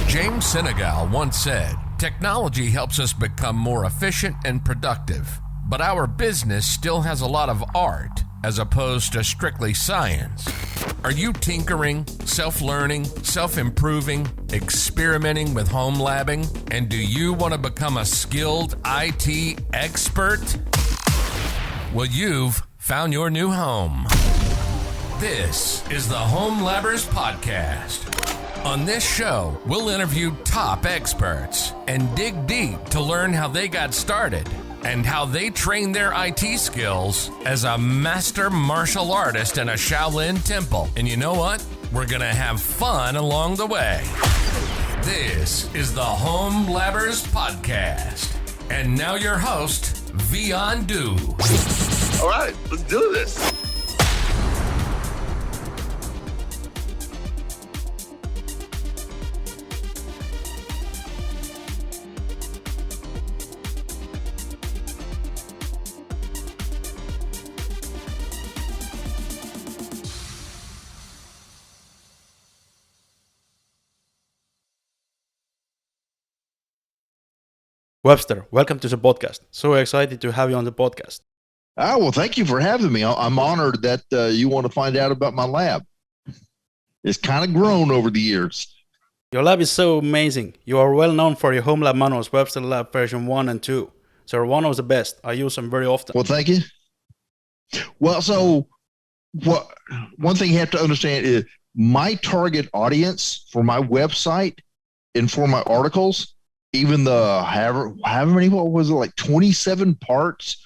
James Senegal once said, "Technology helps us become more efficient and productive, but our business still has a lot of art as opposed to strictly science." Are you tinkering, self-learning, self-improving, experimenting with home labbing? And do you want to become a skilled IT expert? Well, you've found your new home. This is the Home Labbers Podcast. On this show, we'll interview top experts and dig deep to learn how they got started and how they trained their IT skills as a master martial artist in a Shaolin temple. And you know what? We're going to have fun along the way. This is the Home Labbers Podcast. And now your host, Vian Du. All right, let's do this. Webster, welcome to the podcast. So excited to have you on the podcast. Well, thank you for having me. I'm honored that you want to find out about my lab. It's kind of grown over the years. Your lab is so amazing. You are well known for your home lab manuals, Webster Lab version 1 and 2. So one of the best. I use them very often. Well, thank you. Well, so one thing you have to understand is my target audience for my website and for my articles, even the however many, what was it, like 27 parts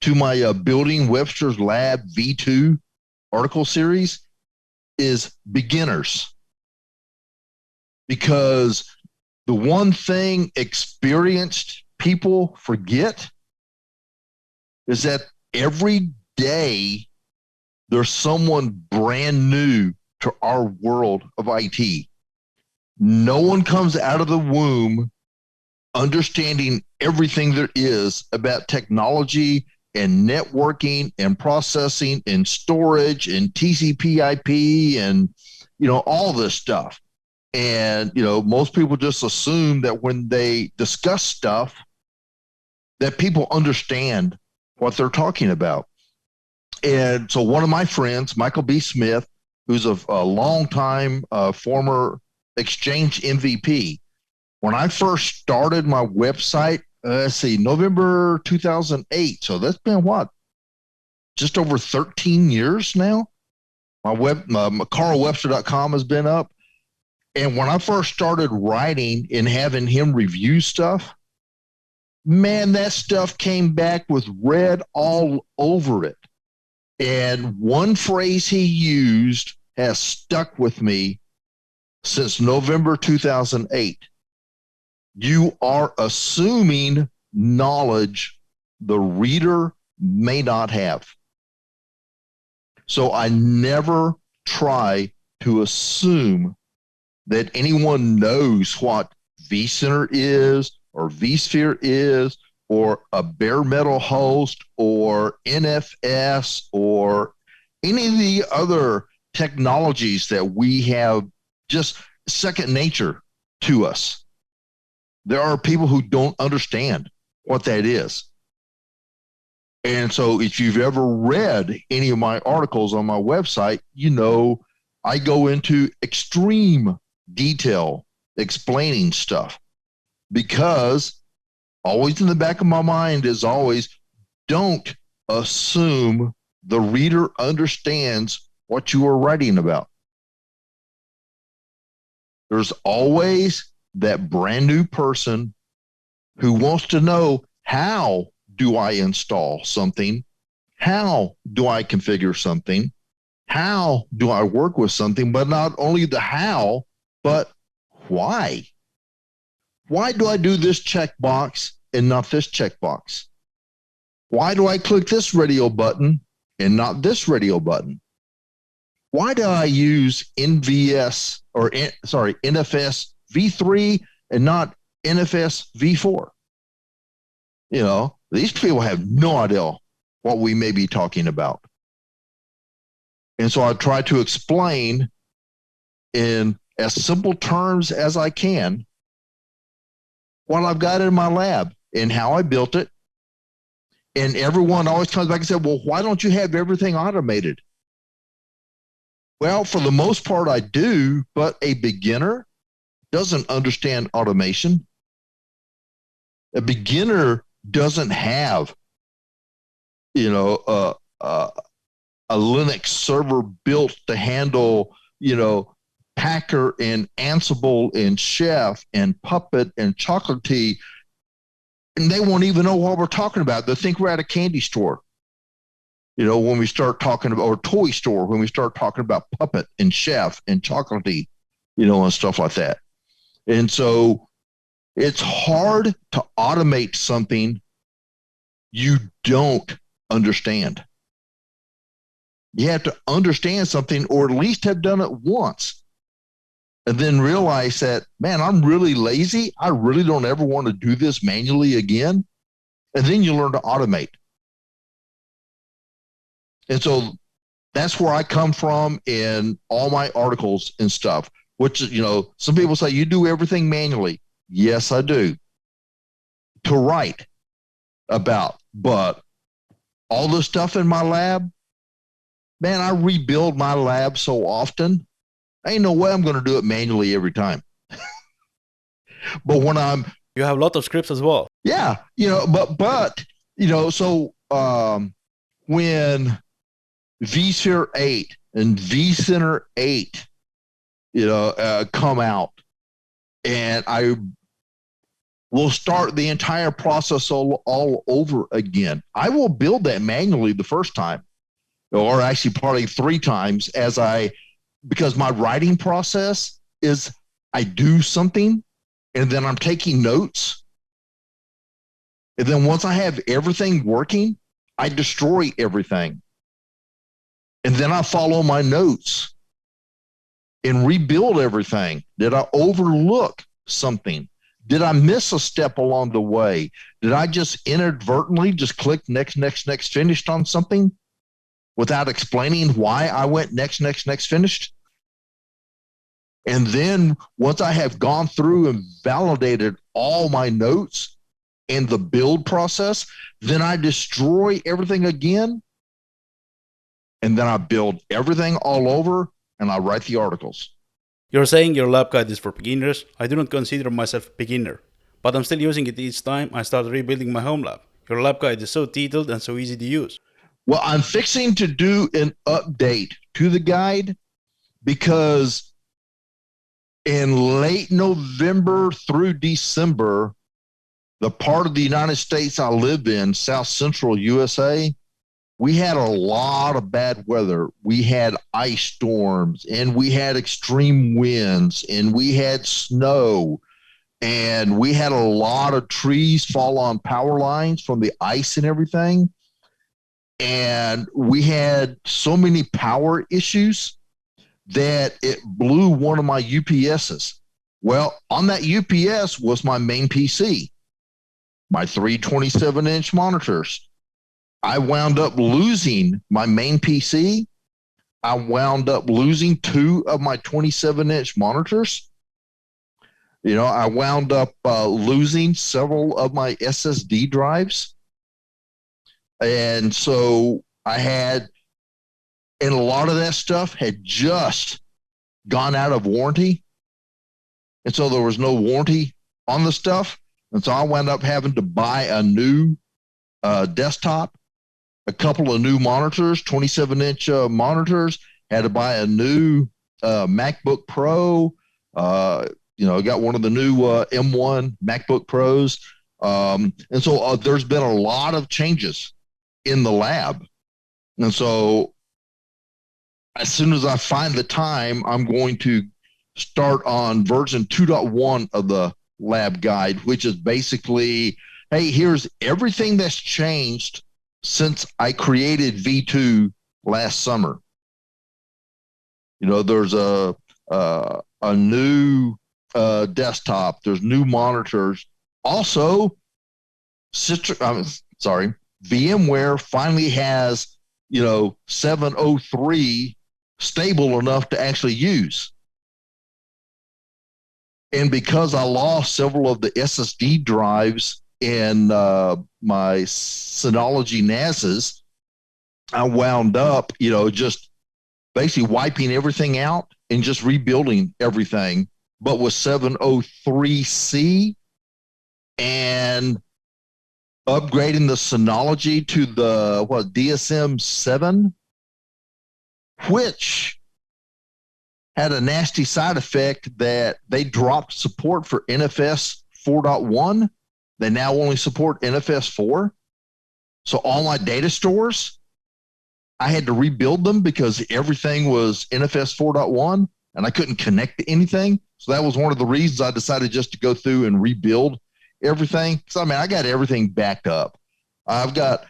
to my Building Webster's Lab V2 article series, is beginners. Because the one thing experienced people forget is that every day there's someone brand new to our world of IT. No one comes out of the womb understanding everything there is about technology and networking and processing and storage and TCP/IP and, all this stuff. And, most people just assume that when they discuss stuff that people understand what they're talking about. And so one of my friends, Michael B. Smith, who's a longtime former Exchange MVP, when I first started my website, November 2008. So that's been just over 13 years now. My carlwebster.com has been up. And when I first started writing and having him review stuff, man, that stuff came back with red all over it. And one phrase he used has stuck with me since November 2008. You are assuming knowledge the reader may not have. So I never try to assume that anyone knows what vCenter is or vSphere is or a bare metal host or NFS or any of the other technologies that we have just second nature to us. There are people who don't understand what that is. And so if you've ever read any of my articles on my website, I go into extreme detail explaining stuff, because always in the back of my mind is always, don't assume the reader understands what you are writing about. There's always that brand new person who wants to know, how do I install something? How do I configure something? How do I work with something? But not only the how, but why? Why do I do this checkbox and not this checkbox? Why do I click this radio button and not this radio button? Why do I use NFS V3 and not NFS V4? These people have no idea what we may be talking about. And so I try to explain in as simple terms as I can what I've got in my lab and how I built it. And everyone always comes back and says, well, why don't you have everything automated? Well, for the most part, I do, but a beginner doesn't understand automation. A beginner doesn't have, a Linux server built to handle, Packer and Ansible and Chef and Puppet and Chocolatey, and they won't even know what we're talking about. They think we're at a candy store. When we start talking about, or toy store, when we start talking about Puppet and Chef and Chocolatey, and stuff like that. And so it's hard to automate something you don't understand. You have to understand something, or at least have done it once, and then realize that, man, I'm really lazy. I really don't ever want to do this manually again. And then you learn to automate. And so that's where I come from in all my articles and stuff, which, some people say, you do everything manually. Yes, I do. To write about, but all the stuff in my lab, man, I rebuild my lab so often. Ain't no way I'm going to do it manually every time. But when you have a lot of scripts as well. Yeah, so when vSphere 8 and vCenter 8, come out, and I will start the entire process all over again. I will build that manually the first time, or actually probably 3 times, because my writing process is I do something and then I'm taking notes. And then once I have everything working, I destroy everything. And then I follow my notes and rebuild everything. Did I overlook something? Did I miss a step along the way? Did I just inadvertently just click next, finished on something without explaining why I went next, finished? And then once I have gone through and validated all my notes and the build process, then I destroy everything again. And then I build everything all over and I write the articles. You're saying your lab guide is for beginners. I do not consider myself a beginner, but I'm still using it each time I start rebuilding my home lab. Your lab guide is so detailed and so easy to use. Well, I'm fixing to do an update to the guide because in late November through December, the part of the United States I live in, South Central USA, we had a lot of bad weather. We had ice storms, and we had extreme winds, and we had snow, and we had a lot of trees fall on power lines from the ice and everything. And we had so many power issues that it blew one of my UPSs. Well, on that UPS was my main PC, my 3 27-inch monitors. I wound up losing my main PC. I wound up losing 2 of my 27-inch monitors. I wound up losing several of my SSD drives. And so and a lot of that stuff had just gone out of warranty. And so there was no warranty on the stuff. And so I wound up having to buy a new desktop, a couple of new monitors, 27-inch monitors, had to buy a new MacBook Pro. Got one of the new M1 MacBook Pros. And so there's been a lot of changes in the lab. And so as soon as I find the time, I'm going to start on version 2.1 of the lab guide, which is basically, hey, here's everything that's changed since I created V2 last summer. There's a new desktop. There's new monitors. Also, VMware finally has 703 stable enough to actually use. And because I lost several of the SSD drives in my Synology NASs, I wound up, just basically wiping everything out and just rebuilding everything, but with 703C and upgrading the Synology to the DSM 7, which had a nasty side effect that they dropped support for NFS 4.1. They now only support NFS 4. So all my data stores, I had to rebuild them because everything was NFS 4.1 and I couldn't connect to anything. So that was one of the reasons I decided just to go through and rebuild everything. So I got everything backed up. I got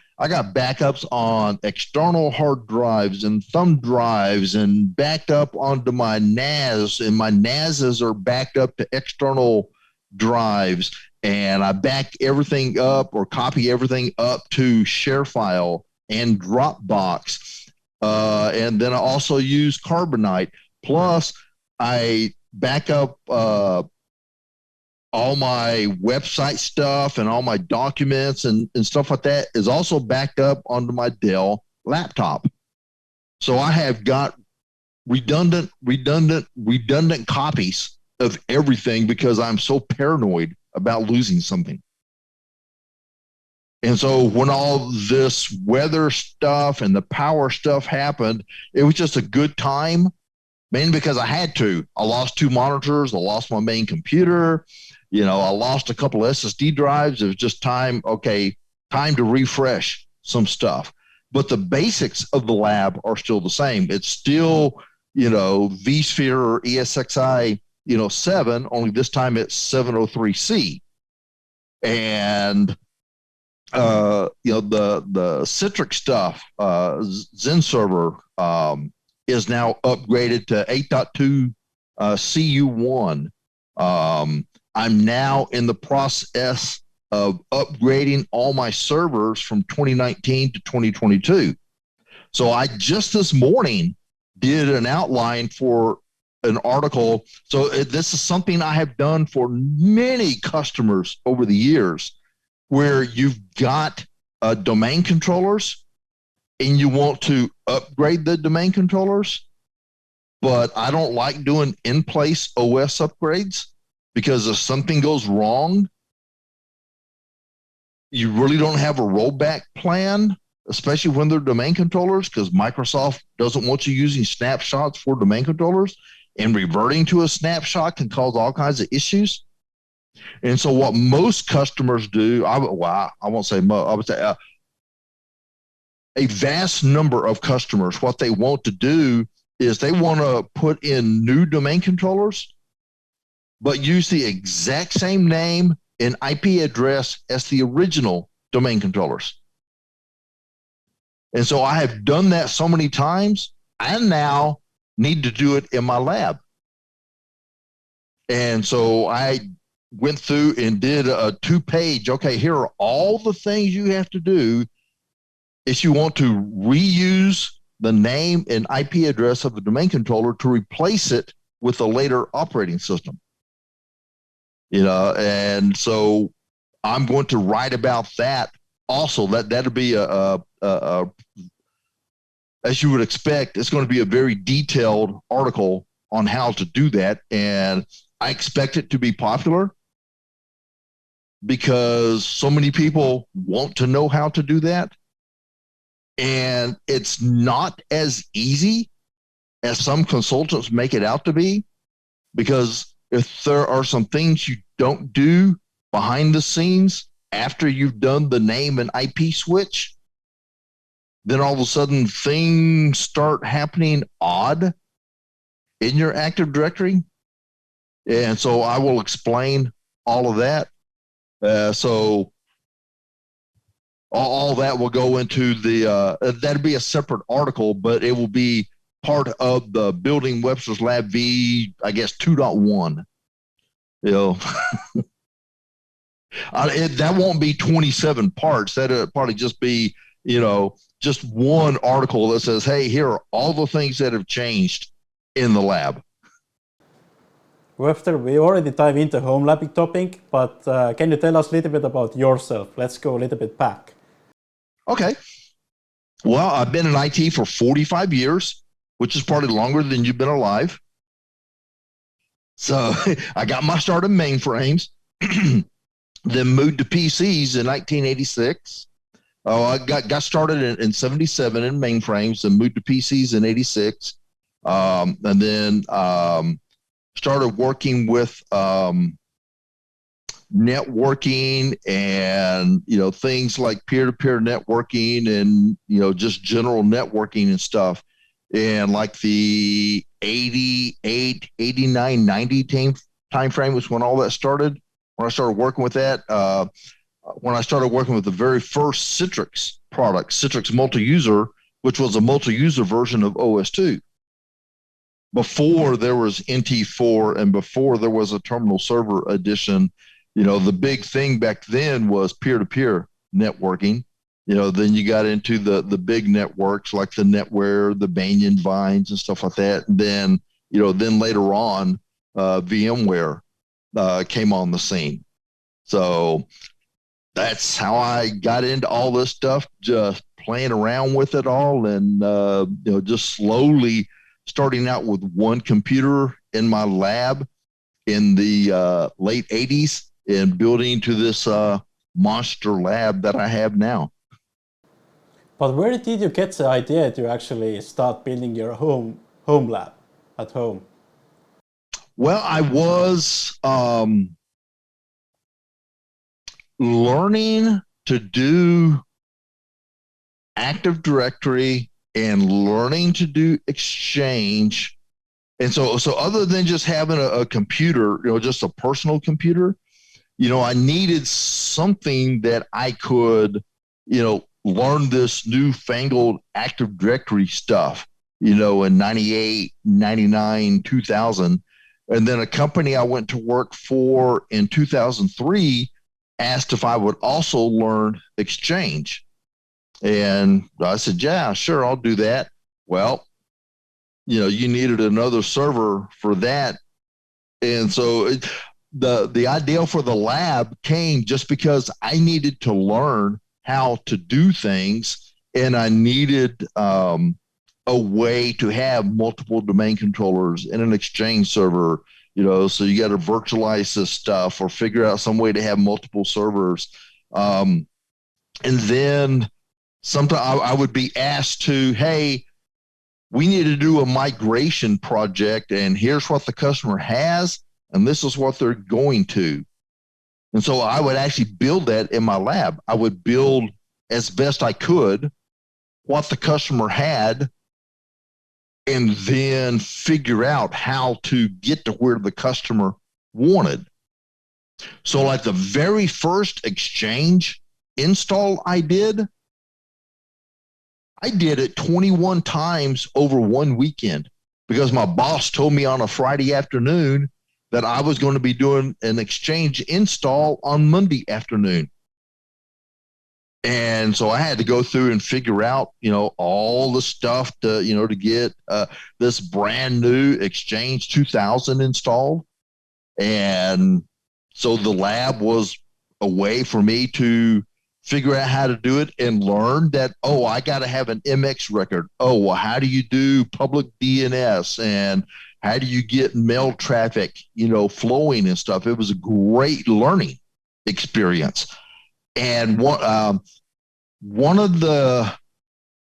backups on external hard drives and thumb drives and backed up onto my NAS, and my NASs are backed up to external drives. And I back everything up or copy everything up to ShareFile and Dropbox. And then I also use Carbonite. Plus, I back up all my website stuff and all my documents and stuff like that is also backed up onto my Dell laptop. So I have got redundant copies of everything because I'm so paranoid about losing something. And so when all this weather stuff and the power stuff happened, it was just a good time, mainly because I had to. I lost 2 monitors. I lost my main computer. I lost a couple of SSD drives. It was just time to refresh some stuff. But the basics of the lab are still the same. It's still, vSphere or ESXi, 7, only this time it's 703C. And, the Citrix stuff, Zen server is now upgraded to 8.2 CU1. I'm now in the process of upgrading all my servers from 2019 to 2022. So I just this morning did an outline for an article. So this is something I have done for many customers over the years, where you've got domain controllers and you want to upgrade the domain controllers, but I don't like doing in-place OS upgrades. Because if something goes wrong, you really don't have a rollback plan, especially when they're domain controllers, because Microsoft doesn't want you using snapshots for domain controllers, and reverting to a snapshot can cause all kinds of issues. And so what most customers do, I won't say most, I would say a vast number of customers, what they want to do is they want to put in new domain controllers, but use the exact same name and IP address as the original domain controllers. And so I have done that so many times, I now need to do it in my lab. And so I went through and did a 2-page, here are all the things you have to do if you want to reuse the name and IP address of the domain controller to replace it with a later operating system. And so I'm going to write about that also. That'll be a as you would expect, it's going to be a very detailed article on how to do that. And I expect it to be popular because so many people want to know how to do that. And it's not as easy as some consultants make it out to be, because if there are some things you don't do behind the scenes after you've done the name and IP switch, then all of a sudden things start happening odd in your Active Directory. And so I will explain all of that. So all that will go into that'll be a separate article, but it will be part of the Building Webster's Lab V, I guess, 2.1. That won't be 27 parts. That'll probably just be, just one article that says, hey, here are all the things that have changed in the lab. Webster, we already dive into home labbing topic, but can you tell us a little bit about yourself? Let's go a little bit back. Okay. Well, I've been in IT for 45 years, which is probably longer than you've been alive. So I got my start in mainframes, then moved to PCs in 1986. Oh, I got started in 77 in mainframes and moved to PCs in 86. And then started working with networking and, things like peer-to-peer networking and, just general networking and stuff. And like the 88, 89, 90 time frame was when all that started. When I started working with that, when I started working with the very first Citrix product, Citrix Multi-User, which was a multi-user version of OS2. Before there was NT4 and before there was a terminal server edition, the big thing back then was peer-to-peer networking. Then you got into the big networks like the NetWare, the Banyan Vines and stuff like that. And then, then later on, VMware came on the scene. So that's how I got into all this stuff, just playing around with it all and, just slowly starting out with one computer in my lab in the late 80s and building to this monster lab that I have now. But where did you get the idea to actually start building your home lab at home? Well, I was learning to do Active Directory and learning to do Exchange. And so other than just having a computer, just a personal computer, I needed something that I could, learn this newfangled Active Directory stuff, in 98, 99, 2000. And then a company I went to work for in 2003 asked if I would also learn Exchange. And I said, yeah, sure, I'll do that. Well, you needed another server for that. And so the idea for the lab came just because I needed to learn how to do things, and I needed a way to have multiple domain controllers in an Exchange server, so you got to virtualize this stuff or figure out some way to have multiple servers. And then sometimes I would be asked to, hey, we need to do a migration project, and here's what the customer has, and this is what they're going to. And so I would actually build that in my lab. I would build as best I could what the customer had and then figure out how to get to where the customer wanted. So like the very first Exchange install I did it 21 times over one weekend because my boss told me on a Friday afternoon that I was going to be doing an Exchange install on Monday afternoon. And so I had to go through and figure out, all the stuff to get this brand new Exchange 2000 installed. And so the lab was a way for me to figure out how to do it and learn that, I got to have an MX record. Well, how do you do public DNS and how do you get mail traffic, flowing and stuff? It was a great learning experience. And one of the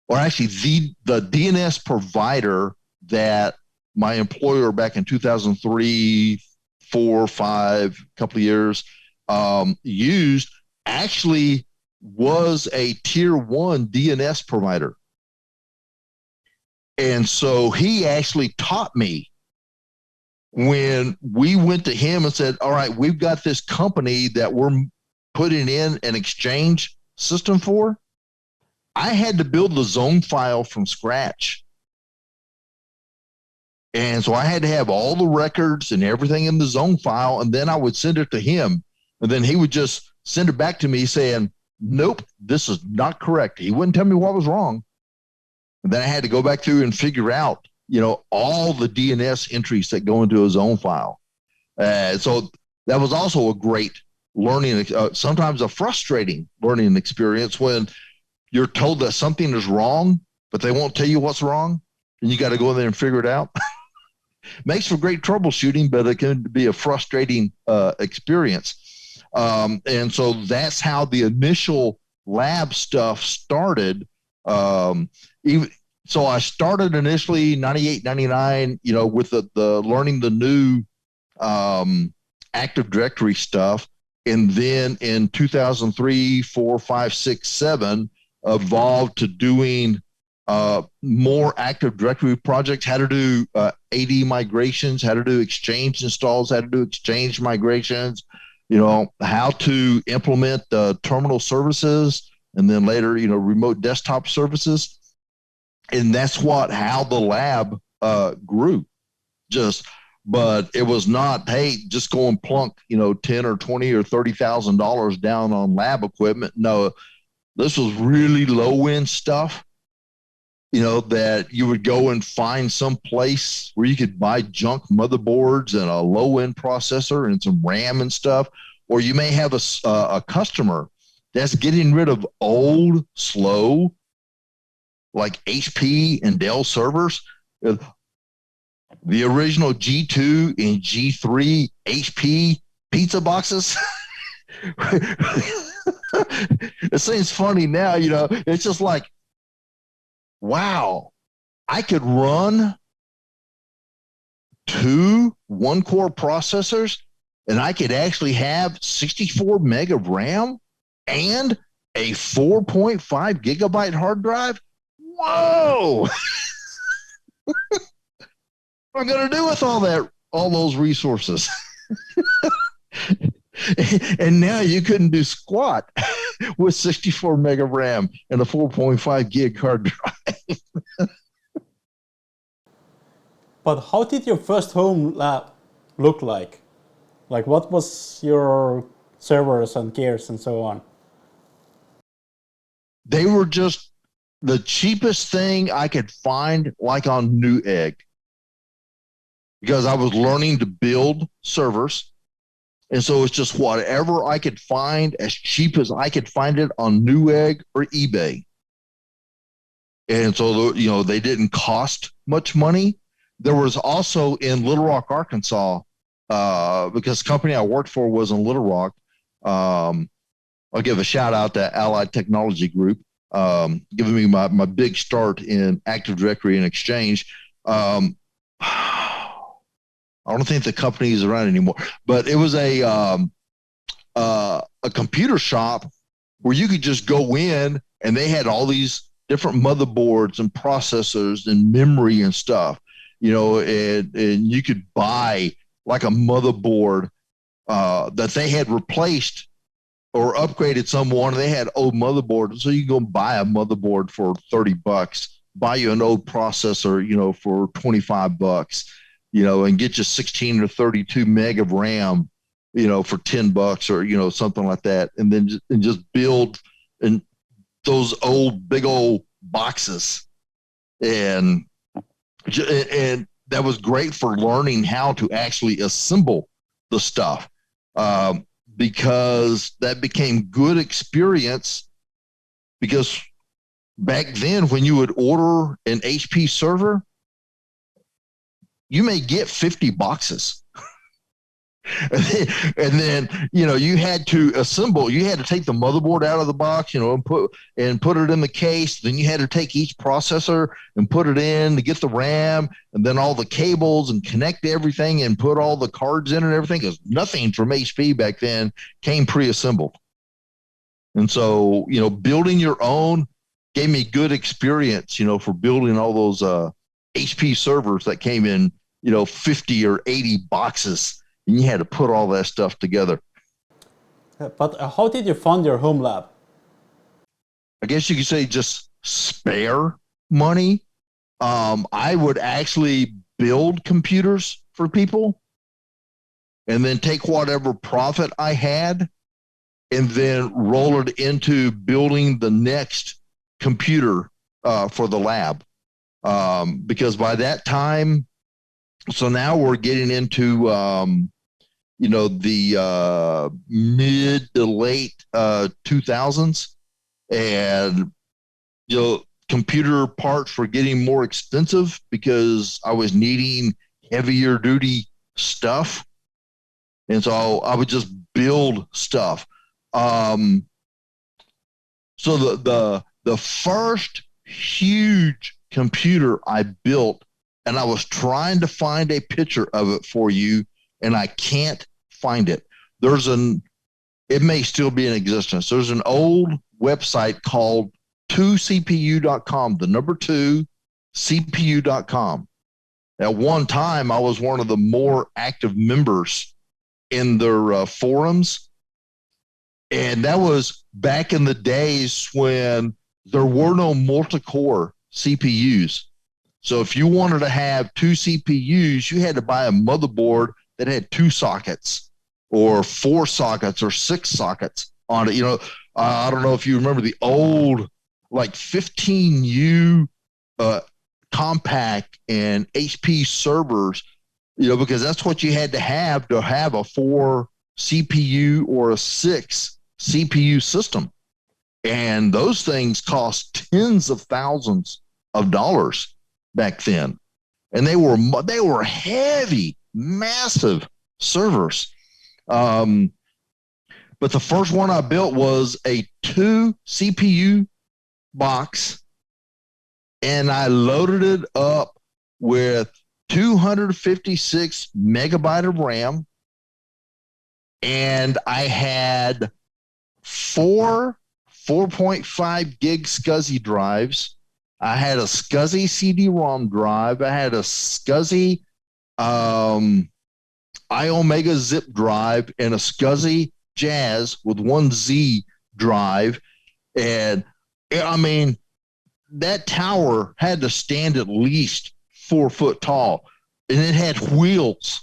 DNS provider that my employer back in 2003, 4, 5, couple of years used actually was a tier 1 DNS provider. And so he actually taught me when we went to him and said, all right, we've got this company that we're putting in an Exchange system for. I had to build the zone file from scratch. And so I had to have all the records and everything in the zone file, and then I would send it to him. And then he would just send it back to me saying, nope, this is not correct. He wouldn't tell me what was wrong. And then I had to go back through and figure out, all the DNS entries that go into a zone file. So that was also a great learning, sometimes a frustrating learning experience when you're told that something is wrong, but they won't tell you what's wrong, and you got to go in there and figure it out. Makes for great troubleshooting, but it can be a frustrating experience. And so that's how the initial lab stuff started. So I started initially 98, 99, with the learning the new Active Directory stuff. And then in 2003, 4, 5, 6, 7, evolved to doing more Active Directory projects, how to do AD migrations, how to do Exchange installs, how to do Exchange migrations, how to implement terminal services, and then later, remote desktop services. And that's how the lab grew. But it was not, hey, just go and plunk, $10 or $20 or $30,000 down on lab equipment. No, this was really low end stuff. That you would go and find some place where you could buy junk motherboards and a low end processor and some RAM and stuff, or you may have a customer that's getting rid of old, slow, like HP and Dell servers. The original G2 and G3 HP pizza boxes. It seems funny now, it's just like, wow, I could run 2 1-core processors and I could actually have 64 meg of RAM and a 4.5 gigabyte hard drive. Whoa! What am I going to do with all those resources? And now you couldn't do squat with 64 meg of RAM and a 4.5 gig hard drive. But how did your first home lab look like? Like, what was your servers and gears and so on? They were just the cheapest thing I could find, like on Newegg, because I was learning to build servers. And so it's just whatever I could find as cheap as I could find it on Newegg or eBay. And so, they didn't cost much money. There was also in Little Rock, Arkansas, because the company I worked for was in Little Rock. I'll give a shout out to Allied Technology Group, giving me my big start in Active Directory and Exchange. I don't think the company is around anymore, but it was a computer shop where you could just go in and they had all these different motherboards and processors and memory and stuff, and you could buy like a motherboard that they had replaced or upgraded someone. They had old motherboards, so you can go buy a motherboard for $30, buy you an old processor, for $25. And get you 16 or 32 meg of RAM, for $10 or, something like that. And then just build in those big old boxes. And that was great for learning how to actually assemble the stuff, because that became good experience, because back then when you would order an HP server, you may get 50 boxes. And then, you had to assemble, you had to take the motherboard out of the box, and put it in the case. Then you had to take each processor and put it in to get the RAM, and then all the cables and connect everything and put all the cards in and everything, because nothing from HP back then came pre-assembled. And so, building your own gave me good experience, for building all those HP servers that came in, 50 or 80 boxes, and you had to put all that stuff together. But how did you fund your home lab? I guess you could say just spare money. I would actually build computers for people and then take whatever profit I had and then roll it into building the next computer for the lab. Because by that time, so now we're getting into the mid to late 2000s, and computer parts were getting more expensive because I was needing heavier duty stuff, and so I would just build stuff. So the first huge computer I built, and I was trying to find a picture of it for you, and I can't find it. It may still be in existence. There's an old website called 2cpu.com, the number 2cpu.com. At one time, I was one of the more active members in their forums. And that was back in the days when there were no multi-core CPUs. So if you wanted to have 2 CPUs, you had to buy a motherboard that had 2 sockets or 4 sockets or 6 sockets on it. I don't know if you remember the old like 15U compact and HP servers, because that's what you had to have a 4 CPU or a 6 CPU system. And those things cost tens of thousands of dollars back then. And they were heavy, massive servers. But the first one I built was a 2 CPU box, and I loaded it up with 256 megabyte of RAM, and I had 4 4.5 gig SCSI drives. I had a SCSI CD-ROM drive. I had a SCSI iOmega zip drive and a SCSI Jazz with 1Z drive. And I mean, that tower had to stand at least 4 foot tall, and it had wheels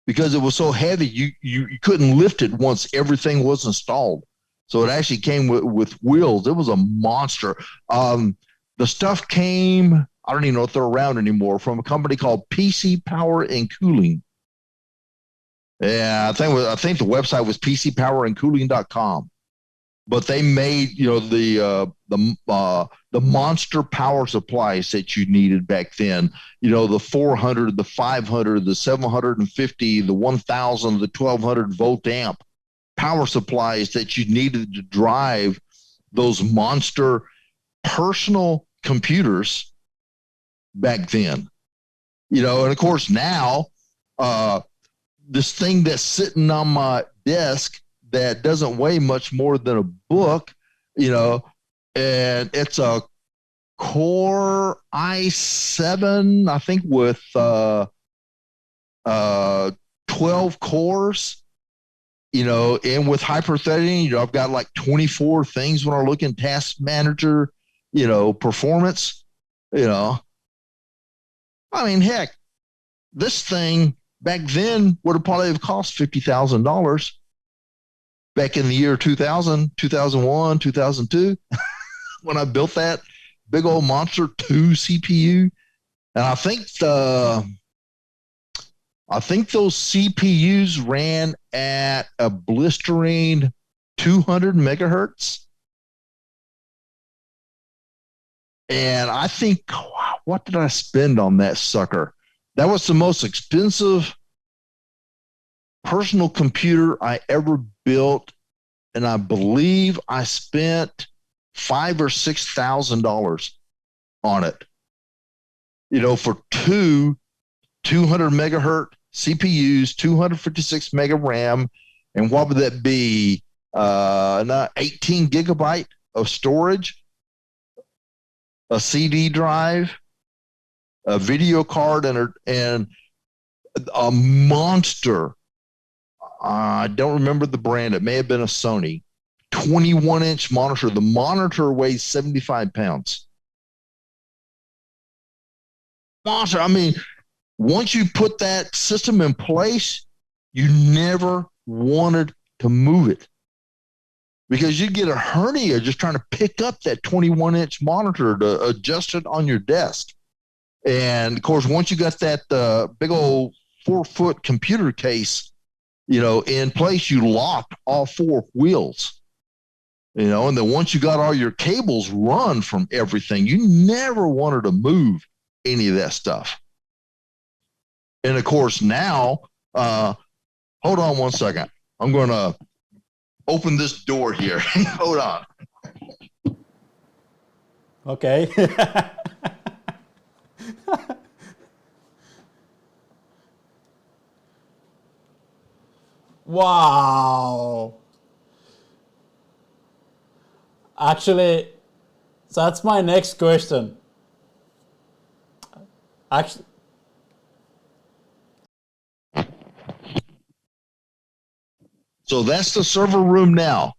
because it was so heavy. You couldn't lift it once everything was installed. So it actually came with wheels. It was a monster. The stuff came, I don't even know if they're around anymore, from a company called PC Power and Cooling. Yeah, I think the website was pcpowerandcooling.com. But they made, the monster power supplies that you needed back then. The 400, the 500, the 750, the 1000, the 1200 volt amp power supplies that you needed to drive those monster personal computers back then. And of course now, this thing that's sitting on my desk that doesn't weigh much more than a book, and it's a Core i7, I think, with 12 cores, and with hyper-threading. I've got like 24 things when I look in Task Manager, performance. I mean, heck, this thing back then would have probably cost $50,000 back in the year 2000, 2001, 2002, when I built that big old monster 2 CPU. And I think those CPUs ran at a blistering 200 megahertz. And I think, what did I spend on that sucker? That was the most expensive personal computer I ever built, and I believe I spent $5,000 or $6,000 on it. For 2 200 megahertz CPUs, 256 mega RAM, and what would that be? 18 gigabyte of storage, a CD drive, a video card, and a monster. I don't remember the brand. It may have been a Sony 21-inch monitor. The monitor weighs 75 pounds. Monster. I mean, once you put that system in place, you never wanted to move it because you'd get a hernia just trying to pick up that 21-inch monitor to adjust it on your desk. And of course, once you got that big old 4-foot computer case, in place, you locked all four wheels, and then once you got all your cables run from everything, you never wanted to move any of that stuff. And of course, now, hold on one second. I'm going to open this door here. Hold on. Okay. Wow. Actually, that's my next question. Actually, so that's the server room now.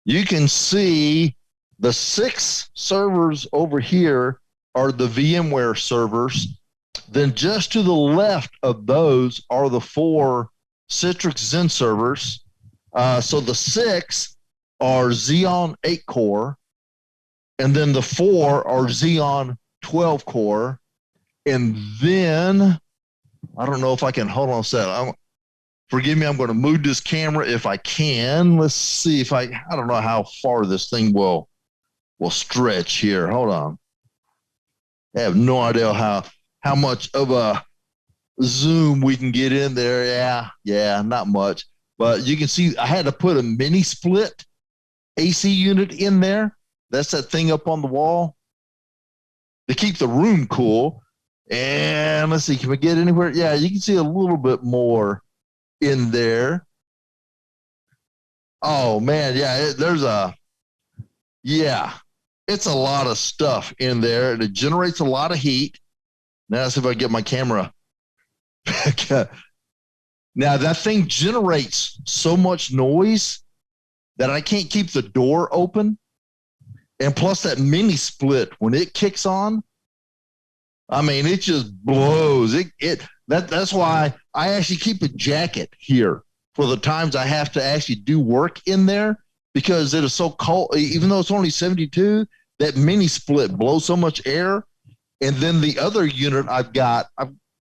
You can see the 6 servers over here are the VMware servers. Then just to the left of those are the 4 Citrix Zen servers. So the 6 are Xeon 8 core, and then the 4 are Xeon 12 core. And then, I don't know if I can, hold on a second. Forgive me, I'm going to move this camera if I can. Let's see if I don't know how far this thing will stretch here. Hold on. I have no idea how much of a zoom we can get in there. Yeah, not much. But you can see I had to put a mini split AC unit in there. That's that thing up on the wall to keep the room cool. And let's see, can we get anywhere? Yeah, you can see a little bit more in there. Oh man, yeah, it's a lot of stuff in there, and it generates a lot of heat. Now let's see if I get my camera. Now that thing generates so much noise that I can't keep the door open. And plus that mini split, when it kicks on, I mean, it just blows. That's why I actually keep a jacket here for the times I have to actually do work in there, because it is so cold. Even though it's only 72, that mini split blows so much air. And then the other unit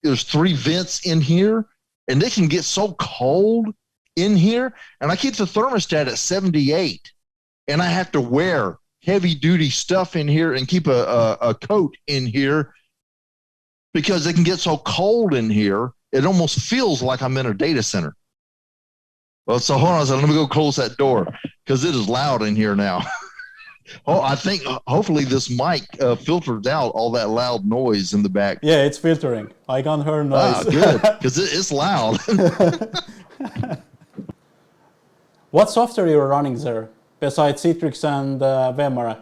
there's 3 vents in here, and they can get so cold in here. And I keep the thermostat at 78, and I have to wear heavy duty stuff in here and keep a coat in here, because it can get so cold in here, it almost feels like I'm in a data center. Well, so hold on a second. Let me go close that door, because it is loud in here now. I think hopefully this mic filters out all that loud noise in the back. yeah, it's filtering. I can't hear noise. Good, because it's loud. What software you're running there besides Citrix and VMware?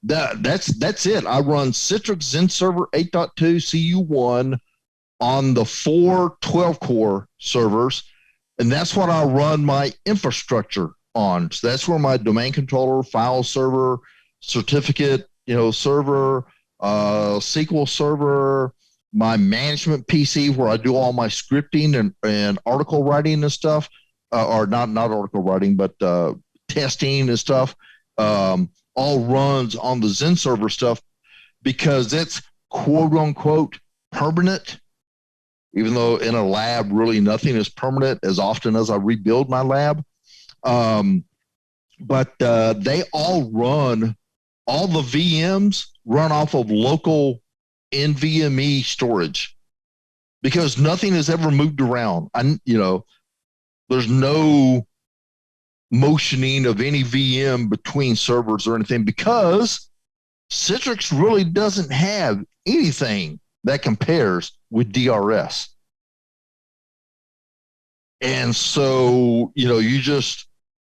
That's it. I run Citrix Zen Server 8.2 CU1 on the 4 12-core servers, and that's what I run my infrastructure on. So that's where my domain controller, file server, certificate, server, SQL server, my management PC where I do all my scripting and article writing and stuff, or not article writing, but testing and stuff, all runs on the Zen server stuff, because it's quote unquote permanent. Even though in a lab, really nothing is permanent as often as I rebuild my lab. But they all the VMs run off of local NVMe storage, because nothing has ever moved around. There's no motioning of any VM between servers or anything, because Citrix really doesn't have anything that compares with DRS. And so,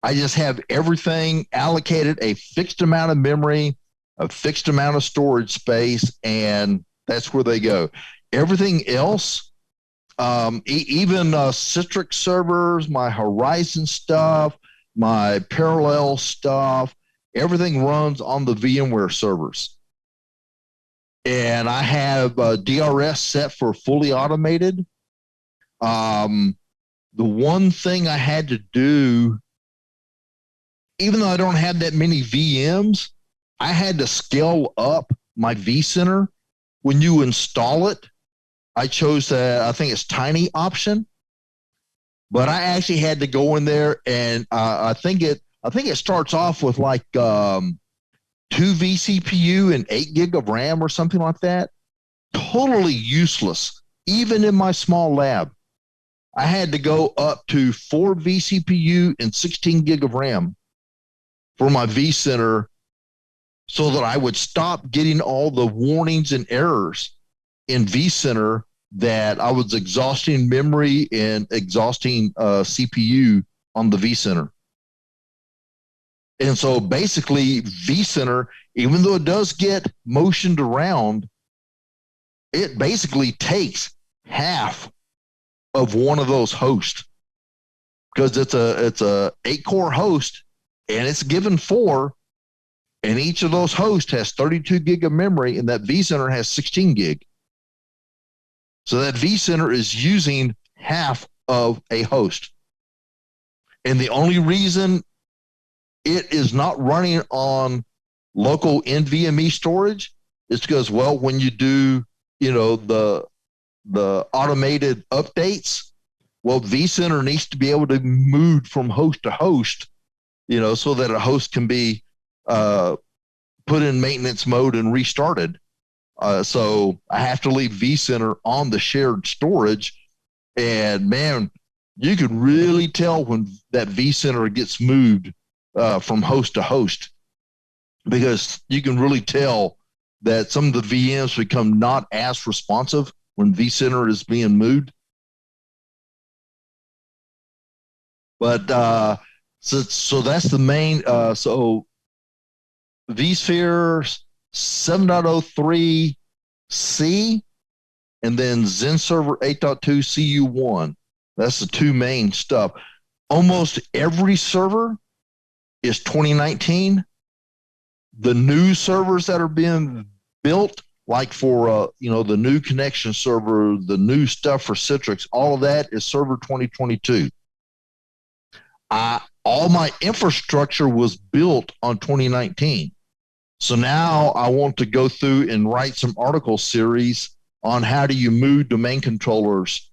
I just have everything allocated a fixed amount of memory, a fixed amount of storage space, and that's where they go. Everything else, even Citrix servers, my Horizon stuff, my parallel stuff, everything runs on the VMware servers. And I have DRS set for fully automated. The one thing I had to do, even though I don't have that many VMs, I had to scale up my vCenter when you install it, I chose I think it's tiny option, but I actually had to go in there and I think it starts off with like 2 vCPU and 8 gig of RAM or something like that. Totally useless, even in my small lab. I had to go up to 4 vCPU and 16 gig of RAM for my vCenter so that I would stop getting all the warnings and errors in vCenter that I was exhausting memory and exhausting CPU on the vCenter. And so basically vCenter, even though it does get motioned around, it basically takes half of one of those hosts because it's a 8-core host and it's given 4, and each of those hosts has 32 gig of memory, and that vCenter has 16 gig. So that vCenter is using half of a host. And the only reason it is not running on local NVMe storage is because, well, when you do, the automated updates, well, vCenter needs to be able to move from host to host, so that a host can be put in maintenance mode and restarted. So I have to leave vCenter on the shared storage. And man, you can really tell when that vCenter gets moved from host to host, because you can really tell that some of the VMs become not as responsive when vCenter is being moved. But so that's the main. So vSphere 7.03C and then Zen Server 8.2 CU1. That's the 2 main stuff. Almost every server is 2019. The new servers that are being built, like for the new connection server, the new stuff for Citrix, all of that is server 2022. All my infrastructure was built on 2019. So now I want to go through and write some article series on how do you move domain controllers,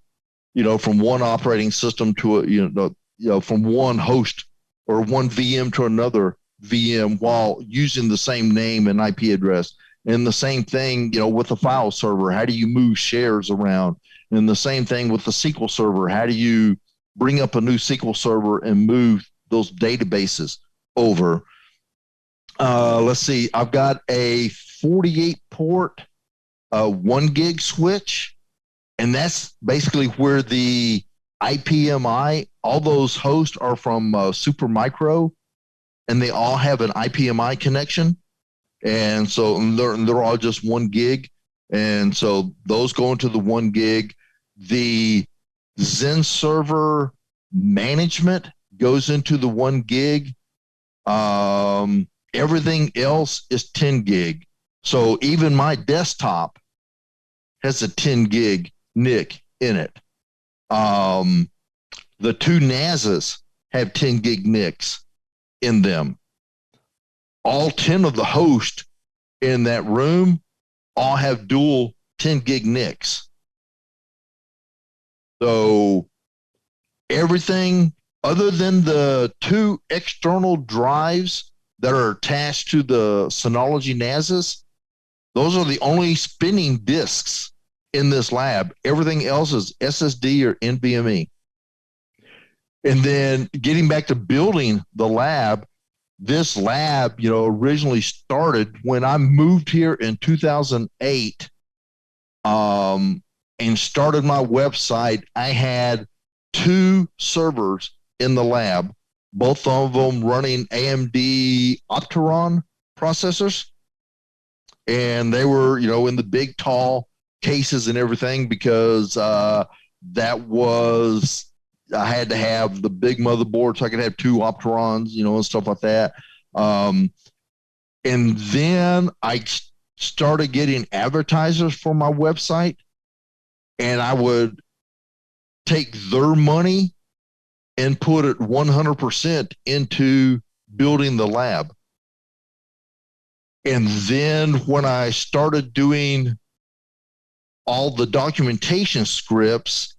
from one operating system to from one host or one VM to another VM while using the same name and IP address. And the same thing, with the file server. How do you move shares around? And the same thing with the SQL server. How do you bring up a new SQL server and move those databases over? Let's see. I've got a 48 port 1 gig switch, and that's basically where the IPMI, all those hosts are from Supermicro, and they all have an IPMI connection. And so they're all just 1 gig. And so those go into the 1 gig. The Zen server management goes into the 1 gig. Everything else is 10 gig. So even my desktop has a 10 gig NIC in it. The 2 NASs have 10 gig NICs in them. All 10 of the hosts in that room all have dual 10 gig NICs. So everything other than the 2 external drives that are attached to the Synology NASs, those are the only spinning disks in this lab. Everything else is SSD or NVMe. And then getting back to building the lab, this lab, originally started when I moved here in 2008 and started my website. I had 2 servers in the lab, both of them running AMD Opteron processors. And they were, in the big, tall cases and everything because I had to have the big motherboard so I could have 2 Opterons, and stuff like that. And then I started getting advertisers for my website, and I would take their money and put it 100% into building the lab. And then when I started doing all the documentation scripts.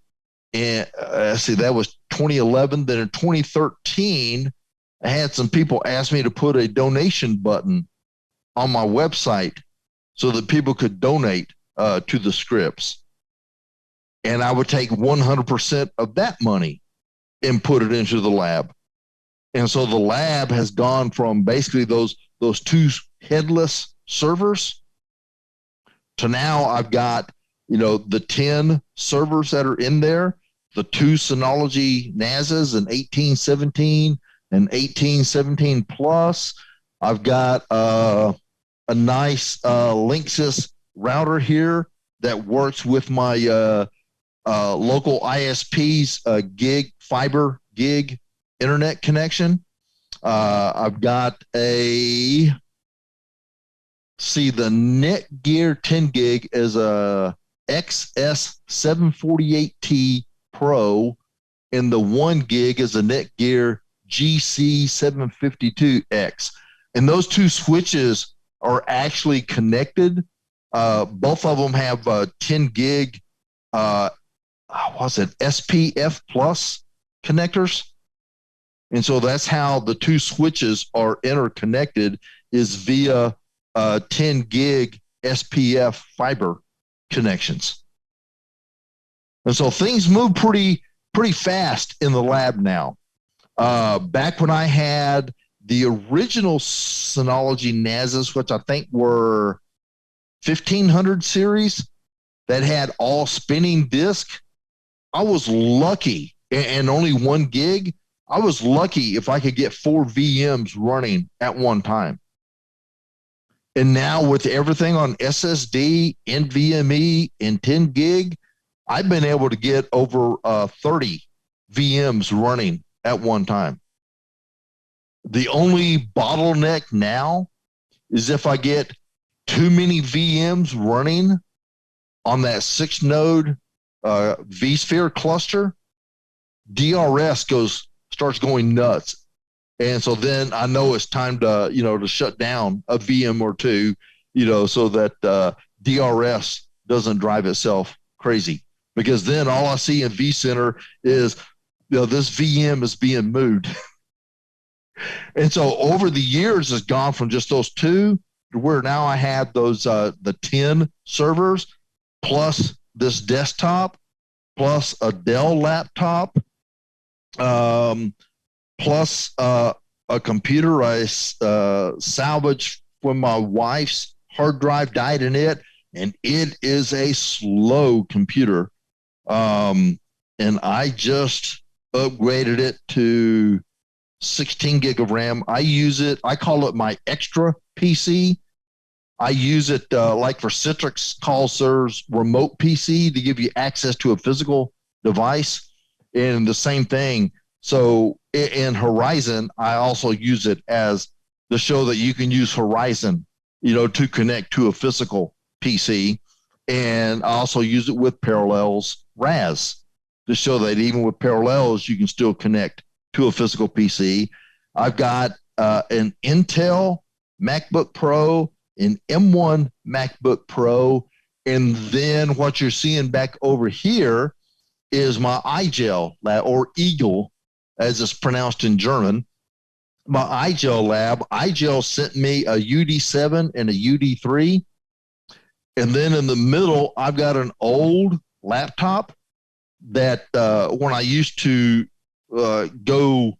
And see, that was 2011. Then in 2013, I had some people ask me to put a donation button on my website so that people could donate to the scripts. And I would take 100% of that money and put it into the lab. And so the lab has gone from basically those two headless servers to now I've got, the 10 servers that are in there, the 2 Synology NASs, an 1817 and 1817 Plus. I've got a nice Linksys router here that works with my local ISP's fiber gig internet connection. I've got the Netgear 10 gig is a XS748T Pro, and the 1 gig is a Netgear GC752X. And those 2 switches are actually connected. Both of them have 10 gig, SPF plus connectors. And so that's how the 2 switches are interconnected, is via 10 gig SPF fiber connections. And so things move pretty fast in the lab now. Back when I had the original Synology NASs, which I think were 1500 series that had all spinning disk, I was lucky, and only 1 gig. I was lucky if I could get 4 VMs running at one time. And now with everything on SSD, NVMe, and 10 gig, I've been able to get over 30 VMs running at one time. The only bottleneck now is if I get too many VMs running on that 6-node vSphere cluster, DRS starts going nuts. And so then I know it's time to, to shut down a VM or 2, so that DRS doesn't drive itself crazy. Because then all I see in vCenter is, this VM is being moved. And so over the years, it's gone from just those 2 to where now I have those, the 10 servers, plus this desktop, plus a Dell laptop, plus a computer I salvaged when my wife's hard drive died in it, and it is a slow computer. And I just upgraded it to 16 gig of RAM. I call it my extra PC. I use it like for Citrix calls theirs remote PC to give you access to a physical device, and the same thing. So in Horizon, I also use it as to show that you can use Horizon, to connect to a physical PC. And I also use it with Parallels RAS to show that even with Parallels, you can still connect to a physical PC. I've got an Intel MacBook Pro, an M1 MacBook Pro, and then what you're seeing back over here is my iGel lab, or Eagle, as it's pronounced in German. My iGel lab, iGel sent me a UD7 and a UD3. And then in the middle, I've got an old laptop that when I used to go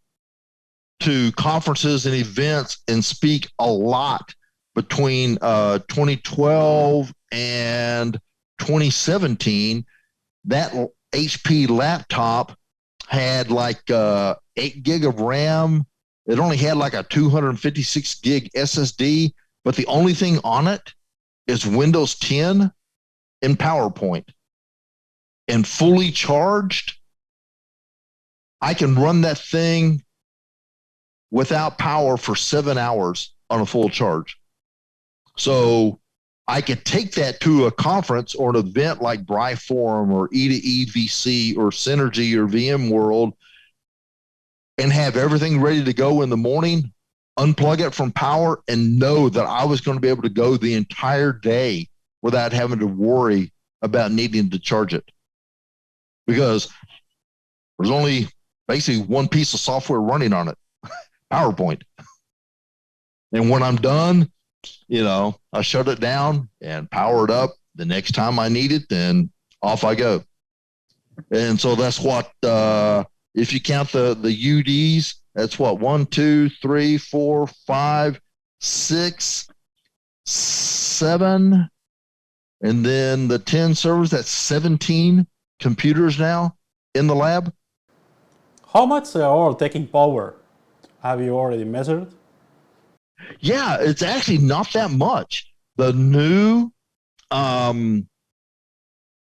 to conferences and events and speak a lot between 2012 and 2017, that HP laptop had like 8 gig of RAM. It only had like a 256 gig SSD, but the only thing on it is Windows 10 and PowerPoint. And fully charged, I can run that thing without power for 7 hours on a full charge. So I could take that to a conference or an event like Bri-Forum or E2EVC or Synergy or VMworld and have everything ready to go in the morning, unplug it from power, and know that I was going to be able to go the entire day without having to worry about needing to charge it because there's only basically one piece of software running on it, PowerPoint. And when I'm done, I shut it down and power it up. The next time I need it, then off I go. And so that's what, if you count the UDs, that's what, 1, 2, 3, 4, 5, 6, 7, and then the 10 servers, that's 17 computers now in the lab. How much they are all taking power? Have you already measured? Yeah, it's actually not that much. The new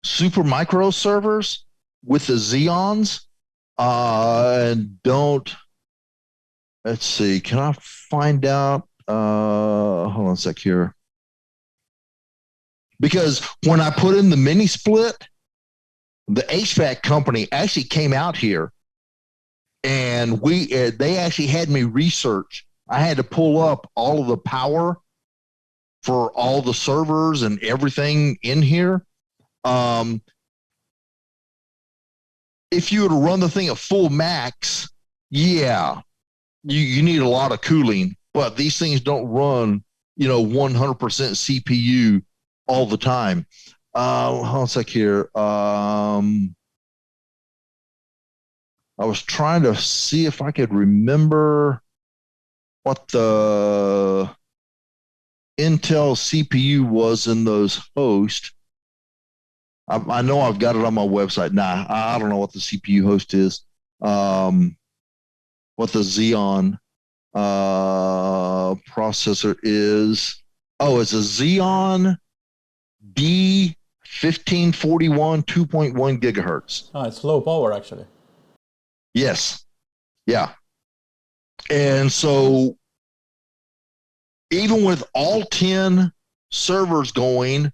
super micro servers with the Xeons and let's see, can I find out? Hold on a sec here. Because when I put in the mini split, the HVAC company actually came out here and they actually had me research. I had to pull up all of the power for all the servers and everything in here. If you were to run the thing at full max, yeah, you need a lot of cooling, but these things don't run, 100% CPU all the time. Hold on a sec here. I was trying to see if I could remember what the Intel CPU was in those hosts. I know I've got it on my website. Nah, I don't know what the CPU host is. What the Xeon processor is. Oh, it's a Xeon D1541 2.1 gigahertz. Oh, it's low power actually. Yes. Yeah. And so even with all 10 servers going,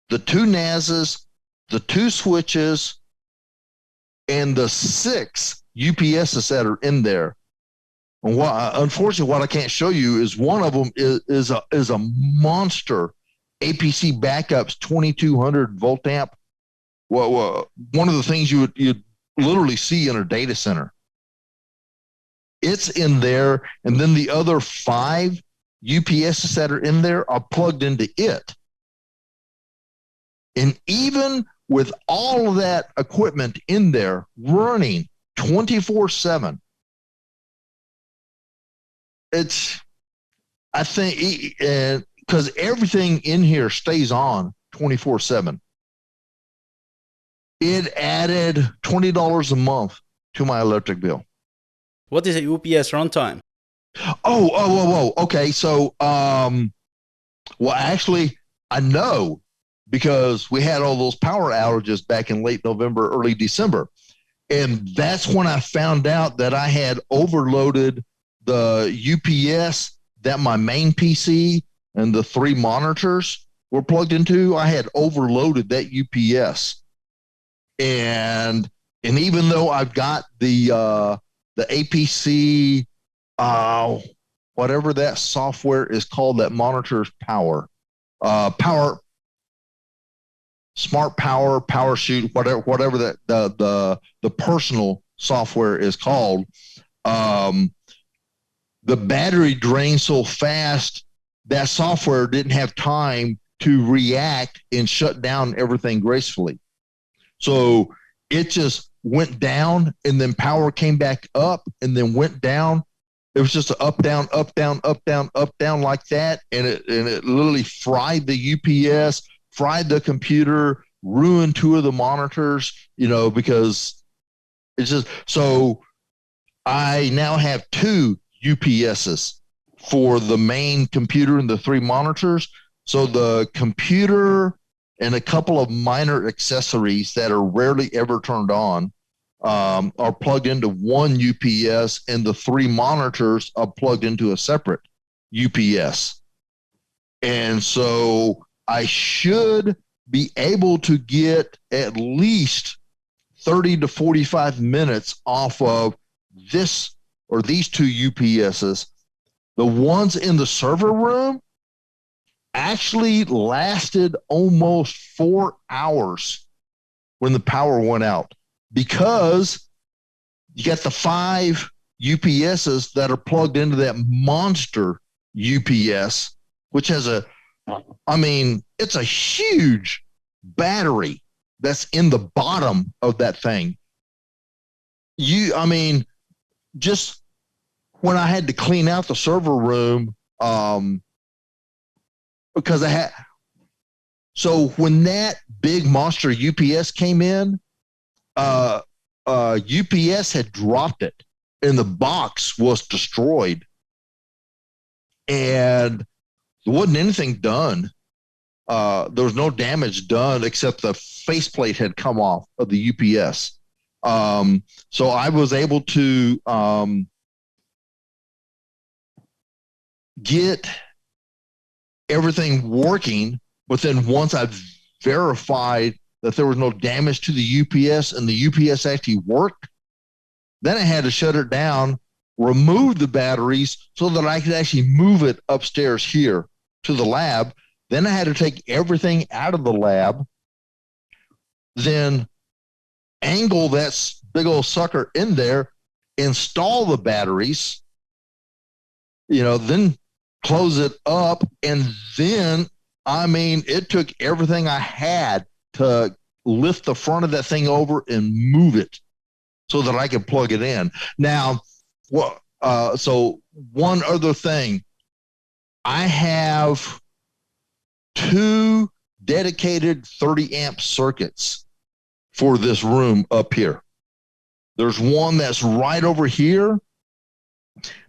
the 2 NASs, the 2 switches, and the 6 UPSs that are in there. And unfortunately, what I can't show you is one of them is a monster APC backups 2200 volt amp. Well, one of the things you'd literally see in a data center. It's in there, and then the other 5 UPSs that are in there are plugged into it. And even with all of that equipment in there running 24/7, I think, because everything in here stays on 24/7. It added $20 a month to my electric bill. What is a UPS runtime? Oh. Okay. So, well, actually, I know because we had all those power outages back in late November, early December. And that's when I found out that I had overloaded the UPS that my main PC and the 3 monitors were plugged into. I had overloaded that UPS. And even though I've got the APC, whatever that software is called that monitors power, smart power, PowerShoot, whatever that the personal software is called, the battery drained so fast that software didn't have time to react and shut down everything gracefully. So it just went down, and then power came back up, and then went down. It was just an up, down, up, down, up, down, up, down like that, and it literally fried the UPS, fried the computer, ruined 2 of the monitors, because it's just so. I now have 2 UPSs for the main computer and the 3 monitors. So the computer and a couple of minor accessories that are rarely ever turned on are plugged into one UPS, and the 3 monitors are plugged into a separate UPS. And so I should be able to get at least 30 to 45 minutes off of this or these 2 UPSs. The ones in the server room, actually lasted almost 4 hours when the power went out, because you got the 5 UPSs that are plugged into that monster UPS, which has it's a huge battery that's in the bottom of that thing. Just when I had to clean out the server room, because so when that big monster UPS came in, UPS had dropped it and the box was destroyed, and there wasn't anything done. There was no damage done except the faceplate had come off of the UPS. So I was able to get everything working, but then once I verified that there was no damage to the UPS and the UPS actually worked, then I had to shut it down, remove the batteries so that I could actually move it upstairs here to the lab. Then I had to take everything out of the lab, then angle that big old sucker in there, install the batteries, then close it up. And then, it took everything I had to lift the front of that thing over and move it so that I could plug it in. Now, so one other thing, I have 2 dedicated 30 amp circuits for this room up here. There's one that's right over here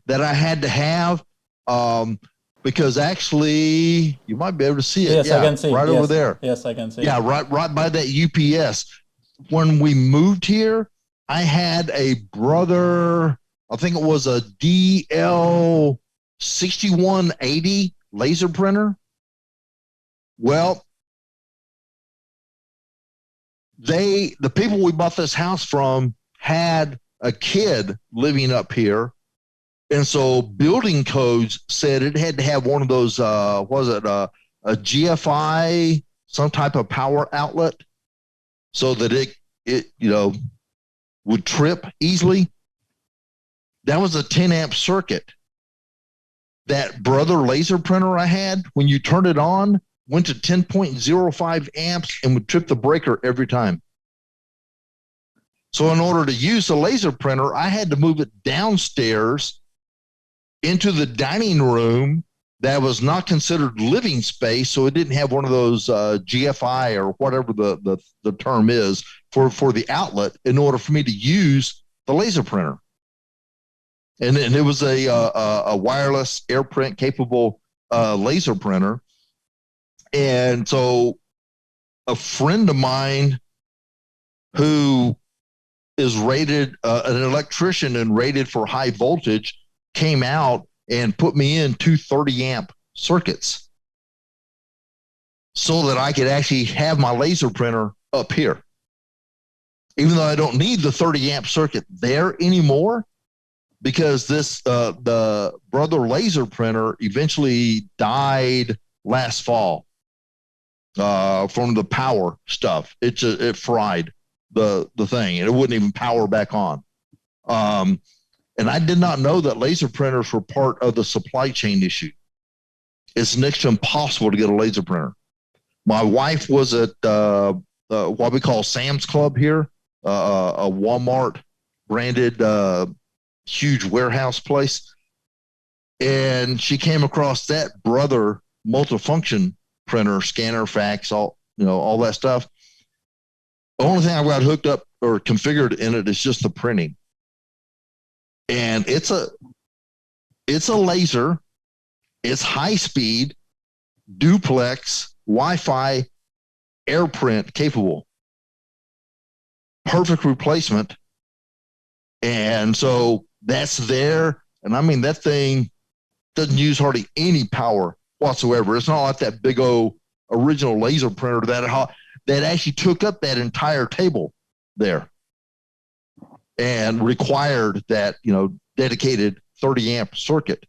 that I had to have because actually you might be able to see it. Yes, I can see. Right yes. over there. Yes, I can see. Yeah, right by that UPS. When we moved here, I had a brother, I think it was a DL6180 laser printer. Well, the people we bought this house from had a kid living up here. And so building codes said it had to have one of those, a GFI, some type of power outlet, so that it would trip easily. That was a 10 amp circuit. That brother laser printer I had, when you turned it on, went to 10.05 amps and would trip the breaker every time. So in order to use the laser printer, I had to move it downstairs into the dining room that was not considered living space, so it didn't have one of those GFI or whatever the term is for the outlet in order for me to use the laser printer. And it was a wireless AirPrint capable laser printer. And so a friend of mine who is rated an electrician and rated for high voltage came out and put me in 2 30 amp circuits so that I could actually have my laser printer up here. Even though I don't need the 30 amp circuit there anymore, because the brother laser printer eventually died last fall from the power stuff. It fried the thing and it wouldn't even power back on. And I did not know that laser printers were part of the supply chain issue. It's next to impossible to get a laser printer. My wife was at what we call Sam's Club here, a Walmart branded huge warehouse place. And she came across that brother multifunction printer, scanner, fax, all that stuff. The only thing I've got hooked up or configured in it is just the printing. And it's a laser, it's high speed, duplex, Wi-Fi, AirPrint capable. Perfect replacement. And so that's there. And that thing doesn't use hardly any power whatsoever. It's not like that big old original laser printer that actually took up that entire table there and required that dedicated 30 amp circuit.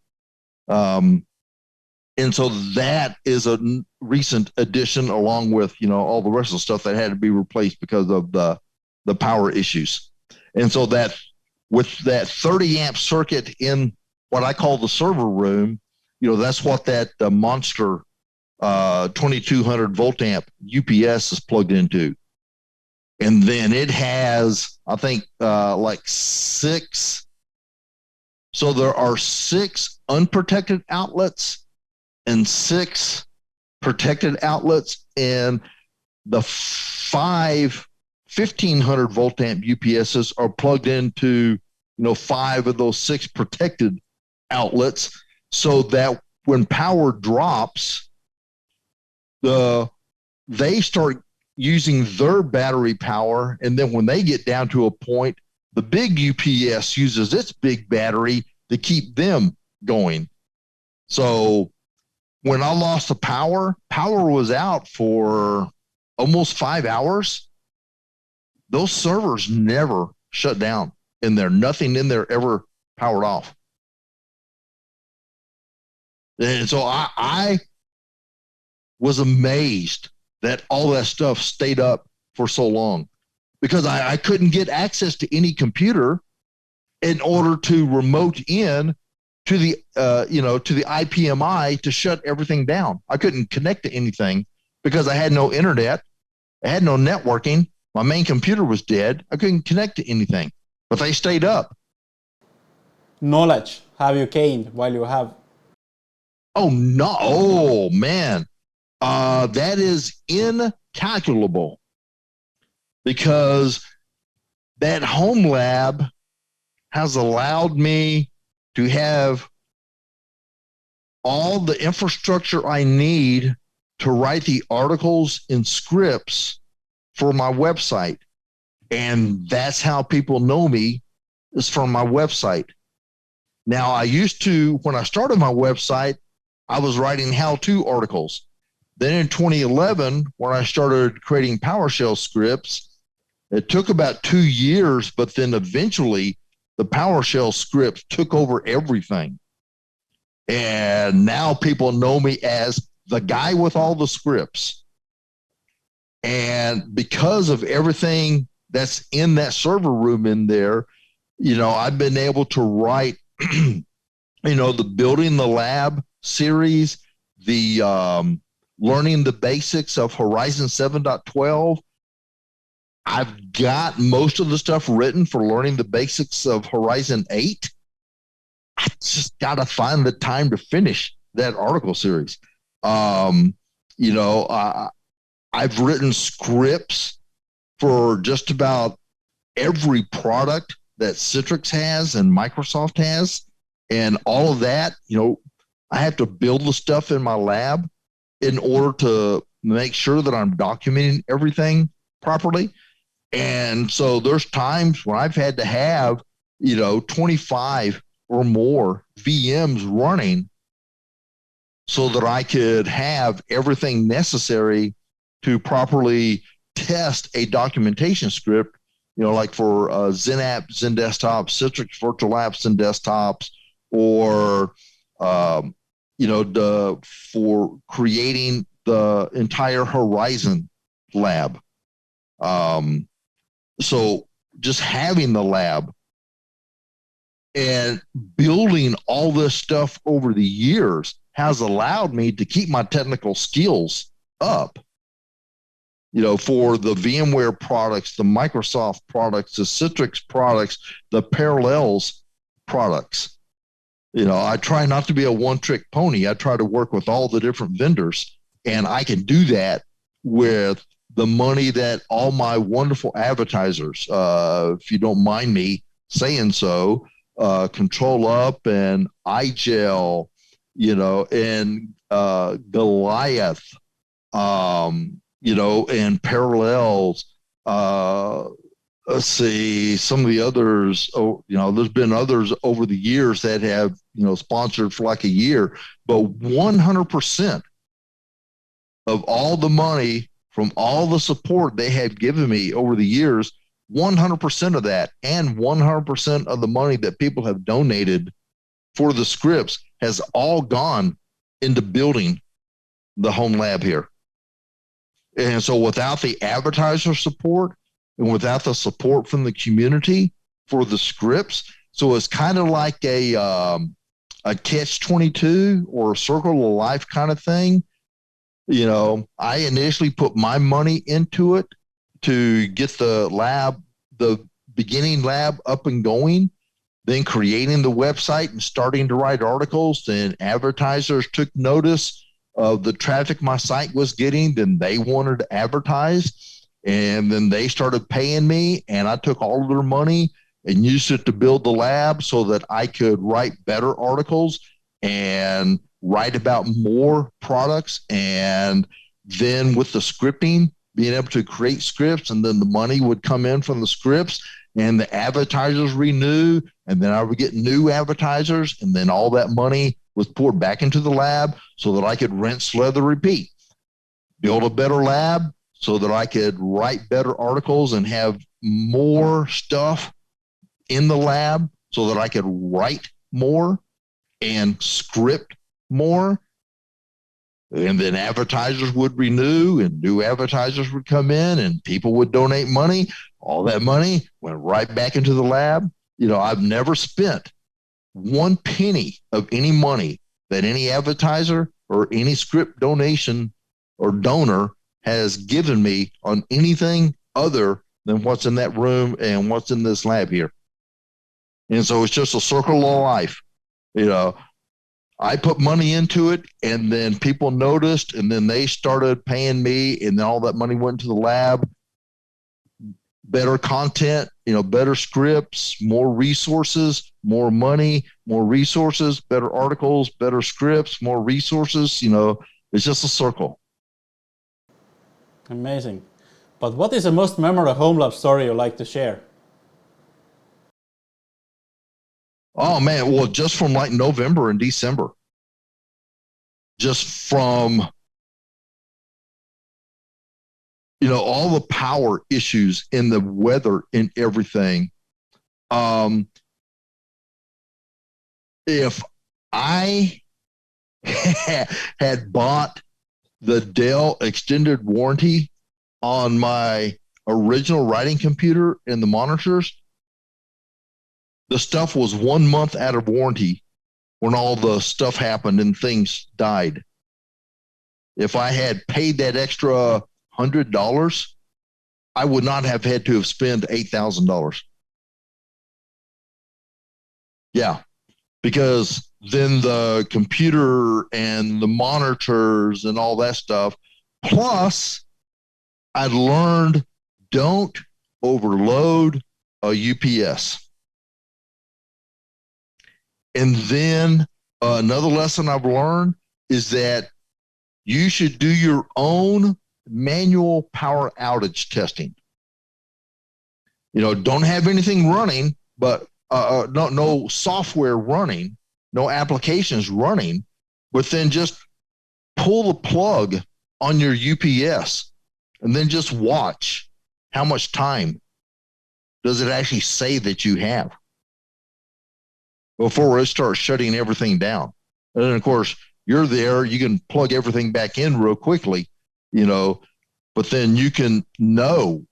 And so that is a recent addition, along with, all the rest of the stuff that had to be replaced because of the power issues. And so that with that 30 amp circuit in what I call the server room, that's what that monster 2200 volt amp UPS is plugged into. And then it has, I think, like 6. So there are 6 unprotected outlets and 6 protected outlets, and the 5 1500 volt amp UPSs are plugged into 5 of those 6 protected outlets, so that when power drops, they start using their battery power, and then when they get down to a point, the big UPS uses its big battery to keep them going. So when I lost the power was out for almost 5 hours. Those servers never shut down in there. Nothing in there ever powered off. And so I was amazed that all that stuff stayed up for so long, because I couldn't get access to any computer in order to remote in to the to the IPMI to shut everything down. I couldn't connect to anything because I had no internet. I had no networking. My main computer was dead. I couldn't connect to anything, but they stayed up. Knowledge have you gained while you have? Oh no! Oh man, that is incalculable, because that home lab has allowed me to have all the infrastructure I need to write the articles and scripts for my website. And that's how people know me, is from my website. Now, I used to, when I started my website, I was writing how-to articles. Then in 2011, when I started creating PowerShell scripts, it took about 2 years, but then eventually the PowerShell scripts took over everything. And now people know me as the guy with all the scripts. And because of everything that's in that server room in there, I've been able to write, the Building the Lab series, the Learning the Basics of Horizon 7.12. I've got most of the stuff written for Learning the Basics of Horizon 8. I just got to find the time to finish that article series. I've written scripts for just about every product that Citrix has and Microsoft has. And all of that, I have to build the stuff in my lab in order to make sure that I'm documenting everything properly. And so there's times when I've had to have, 25 or more VMs running so that I could have everything necessary to properly test a documentation script, like for XenApp, XenDesktop, Citrix Virtual Apps and Desktops, or, for creating the entire Horizon lab. So just having the lab and building all this stuff over the years has allowed me to keep my technical skills up. For the VMware products, the Microsoft products, the Citrix products, the Parallels products. I try not to be a one-trick pony. I try to work with all the different vendors, and I can do that with the money that all my wonderful advertisers, if you don't mind me saying so, Control Up and iGel, and Goliath, and Parallels. Let's see, some of the others, there's been others over the years that have, sponsored for like a year, but 100% of all the money from all the support they have given me over the years, 100% of that and 100% of the money that people have donated for the scripts has all gone into building the home lab here. And so without the advertiser support and without the support from the community for the scripts, so it's kind of like a catch-22 or a circle of life kind of thing. You know, I initially put my money into it to get the lab, the beginning lab up and going, then creating the website and starting to write articles. Then advertisers took notice of the traffic my site was getting. Then they wanted to advertise, and then they started paying me, and I took all of their money and used it to build the lab so that I could write better articles and write about more products. And then with the scripting, being able to create scripts, and then the money would come in from the scripts, and the advertisers renew, and then I would get new advertisers, and then all that money was poured back into the lab so that I could rinse, leather, repeat, build a better lab so that I could write better articles and have more stuff in the lab so that I could write more and script more. And then advertisers would renew and new advertisers would come in and people would donate money. All that money went right back into the lab. You know, I've never spent one penny of any money that any advertiser or any script donation or donor has given me on anything other than what's in that room and what's in this lab here. And so it's just a circle of life. You know, I put money into it, and then people noticed, and then they started paying me, and then all that money went to the lab. Better content, you know, better scripts, more resources, more money, more resources, better articles, better scripts, more resources. You know, it's just a circle. Amazing. But what is the most memorable home lab story you like to share? Oh man, well, just from like November and December, just from, you know, all the power issues in the weather and everything. If I had bought the Dell extended warranty on my original writing computer and the monitors, the stuff was 1 month out of warranty when all the stuff happened and things died. If I had paid that extra $100, I would not have had to have spent $8,000. Yeah, because then the computer and the monitors and all that stuff, plus I learned don't overload a UPS. And then another lesson I've learned is that you should do your own manual power outage testing. You know, don't have anything running, but no software running, no applications running, but then just pull the plug on your UPS and then just watch how much time does it actually say that you have before it starts shutting everything down. And then, of course, you're there, you can plug everything back in real quickly, you know, but then you can know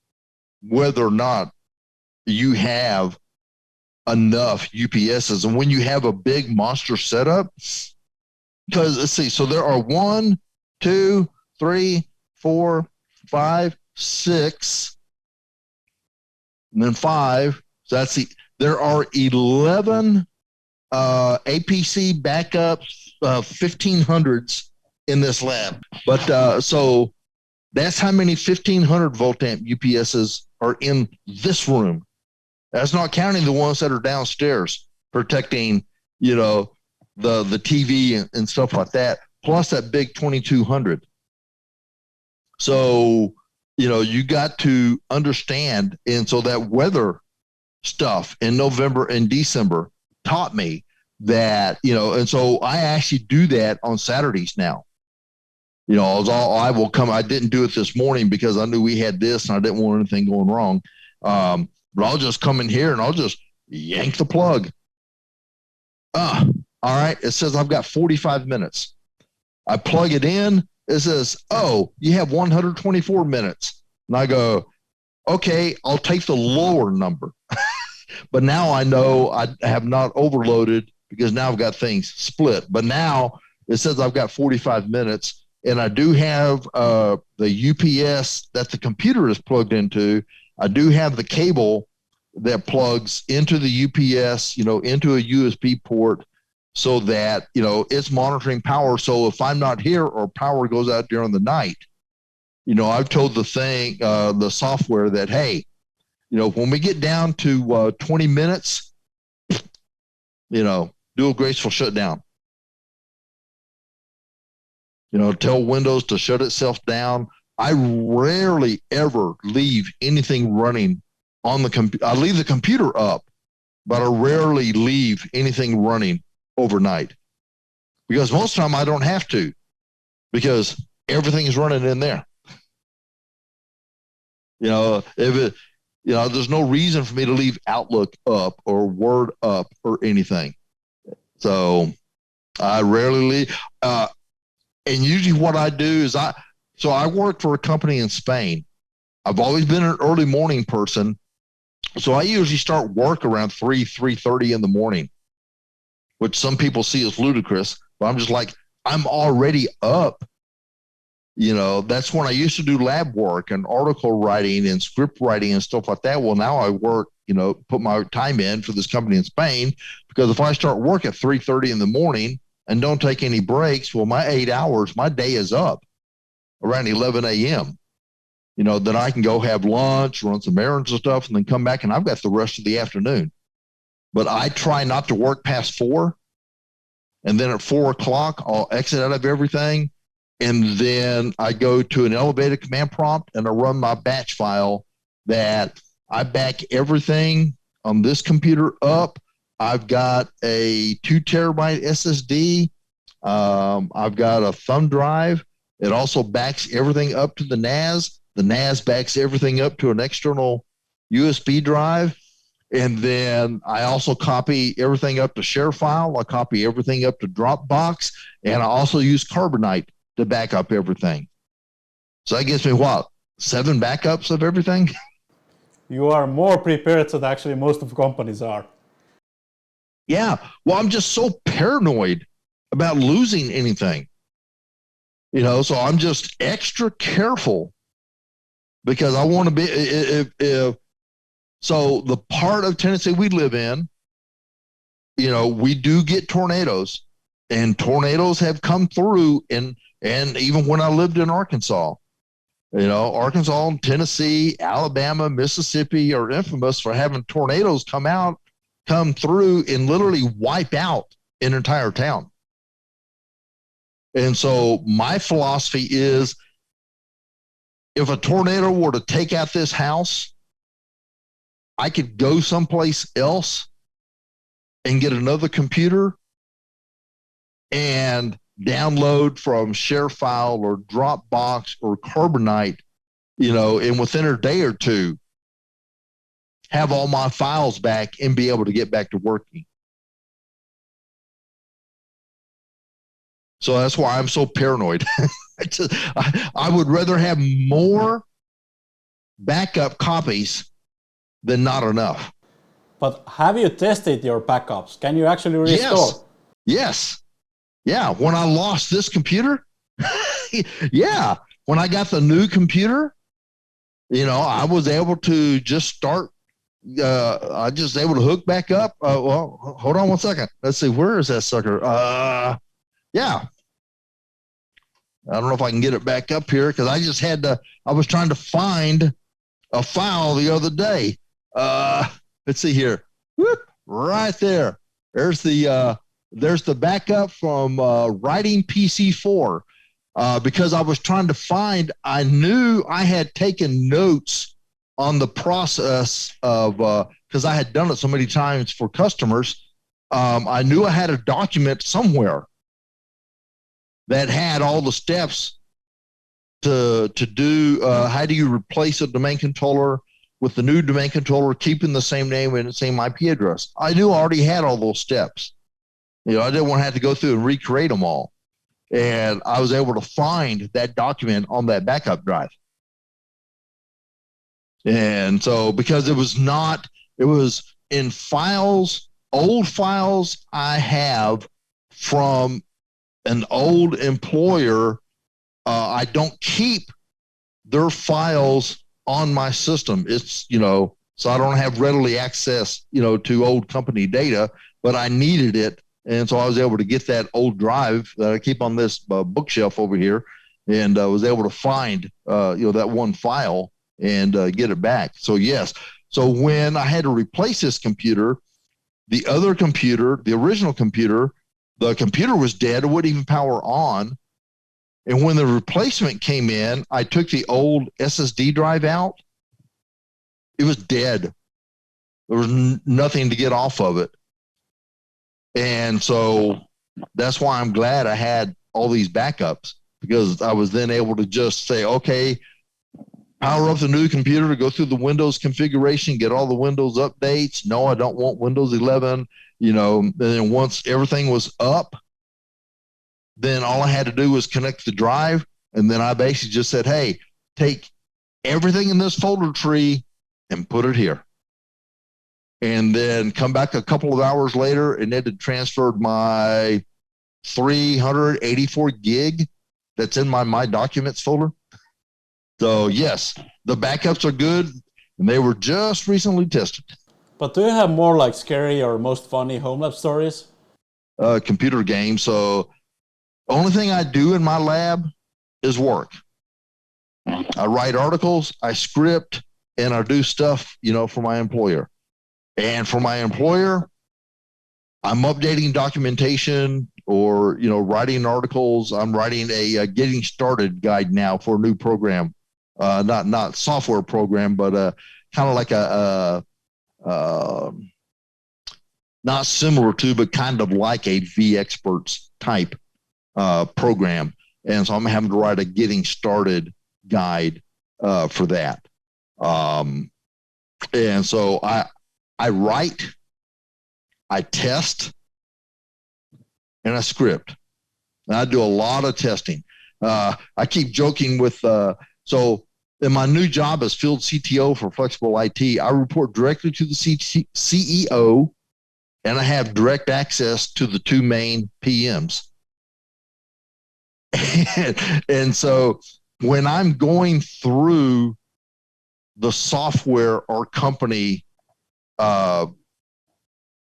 whether or not you have enough UPSs. And when you have a big monster setup, because let's see, so there are 1, 2, 3, 4, 5, 6, and then 5. So that's there are 11 APC backups, 1500s in this lab. But so that's how many 1500 volt amp UPSs are in this room. That's not counting the ones that are downstairs protecting, you know, the TV and stuff like that, plus that big 2200. So, you know, you got to understand. And so that weather stuff in November and December taught me that, you know, and so I actually do that on Saturdays now. You know, I will come. I didn't do it this morning because I knew we had this and I didn't want anything going wrong. But I'll just come in here and I'll just yank the plug. All right. It says I've got 45 minutes. I plug it in. It says, oh, you have 124 minutes. And I go, okay, I'll take the lower number. But now I know I have not overloaded because now I've got things split. But now it says I've got 45 minutes, and I do have the UPS that the computer is plugged into. I do have the cable that plugs into the UPS, into a USB port, so that, it's monitoring power. So if I'm not here or power goes out during the night, I've told the software that, hey, when we get down to 20 minutes, do a graceful shutdown. Tell Windows to shut itself down. I rarely ever leave anything running on the computer. I leave the computer up, but I rarely leave anything running overnight, because most of the time I don't have to, because everything is running in there. There's no reason for me to leave Outlook up or Word up or anything. So I rarely leave. And usually what I do is I work for a company in Spain. I've always been an early morning person. So I usually start work around 3:30 in the morning, which some people see as ludicrous, but I'm just like, I'm already up. That's when I used to do lab work and article writing and script writing and stuff like that. Well, now I work, put my time in for this company in Spain, because if I start work at 3:30 in the morning and don't take any breaks, well, my 8 hours, my day is up around 11 a.m. Then I can go have lunch, run some errands and stuff, and then come back, and I've got the rest of the afternoon. But I try not to work past 4. And then at 4 o'clock, I'll exit out of everything. And then I go to an elevated command prompt, and I run my batch file that I back everything on this computer up. I've got a 2 terabyte SSD. I've got a thumb drive. It also backs everything up to the NAS. The NAS backs everything up to an external USB drive. And then I also copy everything up to ShareFile. I copy everything up to Dropbox. And I also use Carbonite to back up everything. So that gives me 7 backups of everything? You are more prepared than actually most of companies are. Yeah. Well, I'm just so paranoid about losing anything. So I'm just extra careful, because I want to be, so the part of Tennessee we live in, we do get tornadoes, and tornadoes have come through. And even when I lived in Arkansas, Arkansas, Tennessee, Alabama, Mississippi are infamous for having tornadoes come through and literally wipe out an entire town. And so my philosophy is, if a tornado were to take out this house, I could go someplace else and get another computer and download from ShareFile or Dropbox or Carbonite, and within a day or two, have all my files back and be able to get back to working. So that's why I'm so paranoid. I would rather have more backup copies than not enough. But have you tested your backups? Can you actually restore? Yes. Yeah. When I lost this computer, yeah. When I got the new computer, I was able to just start. I just able to hook back up. Well, hold on one second. Let's see. Where is that sucker? Yeah. I don't know if I can get it back up here, because I was trying to find a file the other day. Let's see here. Whoop, right there. There's the backup from writing PC4, because I was trying to find, I knew I had taken notes on the process of, because I had done it so many times for customers. I knew I had a document somewhere that had all the steps to do, how do you replace a domain controller with the new domain controller, keeping the same name and the same IP address. I knew I already had all those steps. I didn't want to have to go through and recreate them all. And I was able to find that document on that backup drive. And so because it was in files, old files I have from an old employer. I don't keep their files on my system. It's, so I don't have readily access, to old company data, but I needed it. And so I was able to get that old drive that I keep on this bookshelf over here, and was able to find, that one file and get it back. So yes. So when I had to replace this computer, the other computer, the original computer, the computer was dead. It wouldn't even power on. And when the replacement came in, I took the old SSD drive out. It was dead. There was nothing to get off of it. And so that's why I'm glad I had all these backups, because I was then able to just say, okay, power up the new computer to go through the Windows configuration, get all the Windows updates. No, I don't want Windows 11, and then once everything was up, then all I had to do was connect the drive. And then I basically just said, hey, take everything in this folder tree and put it here. And then come back a couple of hours later, and it had transferred my 384 gig that's in my documents folder. So yes, the backups are good, and they were just recently tested. But do you have more like scary or most funny home lab stories? Computer games. So only thing I do in my lab is work. I write articles, I script, and I do stuff, for my employer. And for my employer, I'm updating documentation or, writing articles. I'm writing a getting started guide now for a new program. Not software program, but kind of like not similar to, but kind of like a vExperts type program. And so I'm having to write a getting started guide for that. And so I write, I test, and I script. And I do a lot of testing. I keep joking with, so in my new job as field CTO for Flexible IT, I report directly to the CEO, and I have direct access to the two main PMs. And so when I'm going through the software or company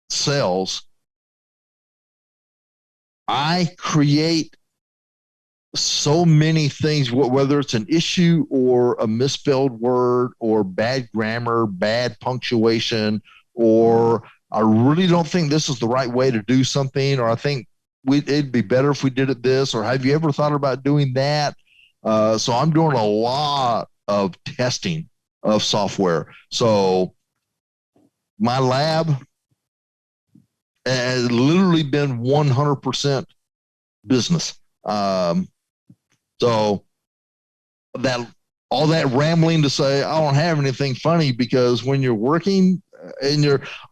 cells, I create so many things, whether it's an issue or a misspelled word or bad grammar, bad punctuation, or I really don't think this is the right way to do something, or I think it'd be better if we did it this, or have you ever thought about doing that? So I'm doing a lot of testing of software. So my lab has literally been 100% business. So that all that rambling to say I don't have anything funny, because when you're working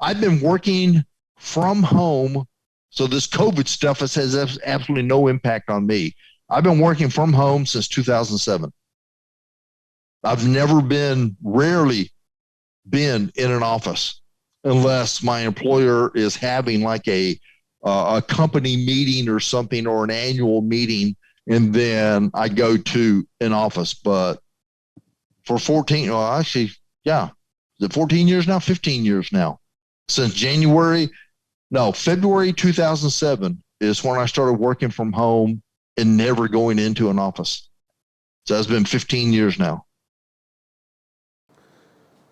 I've been working from home. So this COVID stuff has absolutely no impact on me. I've been working from home since 2007. I've rarely been in an office unless my employer is having like a company meeting or something, or an annual meeting, and then I go to an office. But for 14, well, actually, yeah, is it 14 years now? 15 years now. Since February 2007 is when I started working from home and never going into an office. So that's been 15 years now.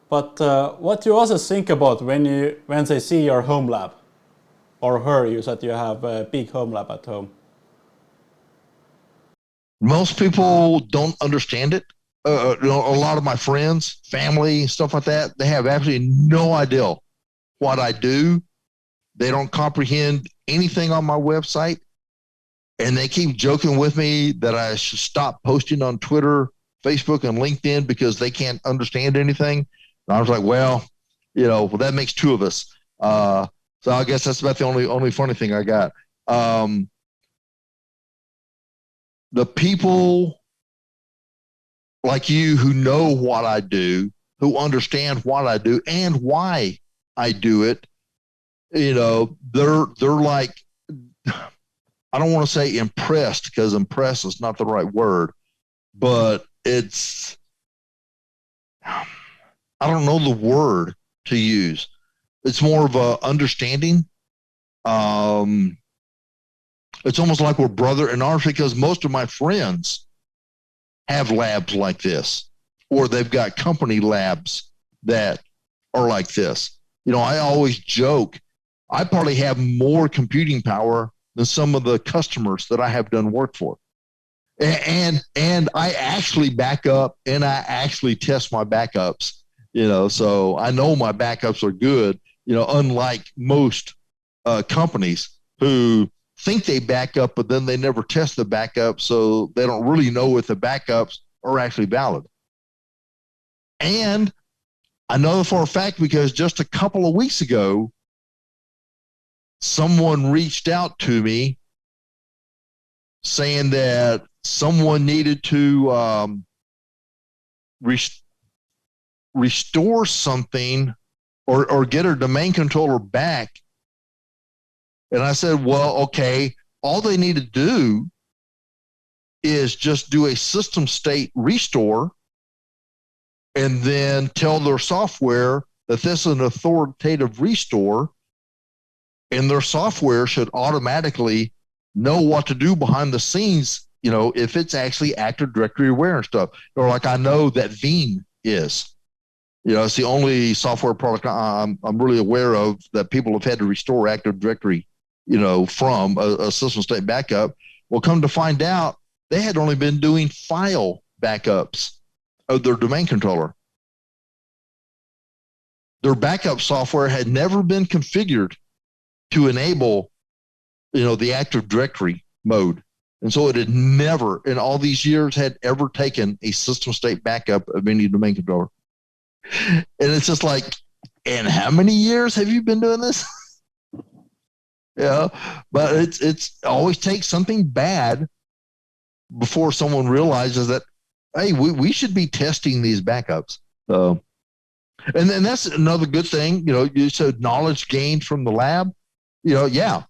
But what do you also think about when they see your home lab, or hear you that you have a big home lab at home? Most people don't understand it. A lot of my friends, family, stuff like that, they have absolutely no idea what I do. They don't comprehend anything on my website. And they keep joking with me that I should stop posting on Twitter, Facebook, and LinkedIn because they can't understand anything. And I was like, well, that makes two of us. So I guess that's about the only funny thing I got. the people like you who know what I do, who understand what I do and why I do it, they're like, I don't want to say impressed, because impressed is not the right word, but it's, I don't know the word to use. It's more of a understanding. It's almost like we're brother and ours, because most of my friends have labs like this, or they've got company labs that are like this. I always joke, I probably have more computing power than some of the customers that I have done work for. And I actually back up and I actually test my backups, so I know my backups are good, unlike most companies who think they back up, but then they never test the backup, so they don't really know if the backups are actually valid. And I know for a fact, because just a couple of weeks ago, someone reached out to me saying that someone needed to restore something or get a domain controller back. And I said, well, okay, all they need to do is just do a system state restore and then tell their software that this is an authoritative restore, and their software should automatically know what to do behind the scenes, if it's actually Active Directory aware and stuff. Or like I know that Veeam is. It's the only software product I'm really aware of that people have had to restore Active Directory, from a system state backup. Well, come to find out, they had only been doing file backups of their domain controller. Their backup software had never been configured to enable, the Active Directory mode. And so it had never, in all these years, had ever taken a system state backup of any domain controller. And it's just like, and how many years have you been doing this? But it's always takes something bad before someone realizes that, hey, we should be testing these backups. So, and then that's another good thing. You said knowledge gained from the lab. Yeah.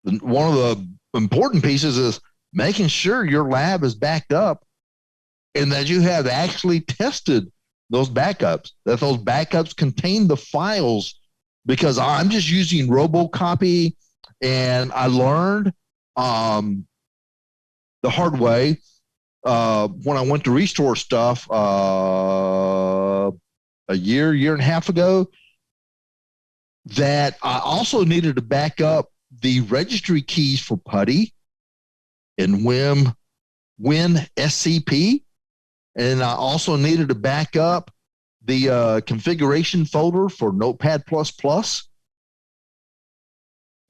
One of the important pieces is making sure your lab is backed up and that you have actually tested those backups, that those backups contain the files, because I'm just using RoboCopy, and I learned the hard way when I went to restore stuff a year and a half ago, that I also needed to back up the registry keys for PuTTY and WinSCP. And I also needed to back up the configuration folder for Notepad++.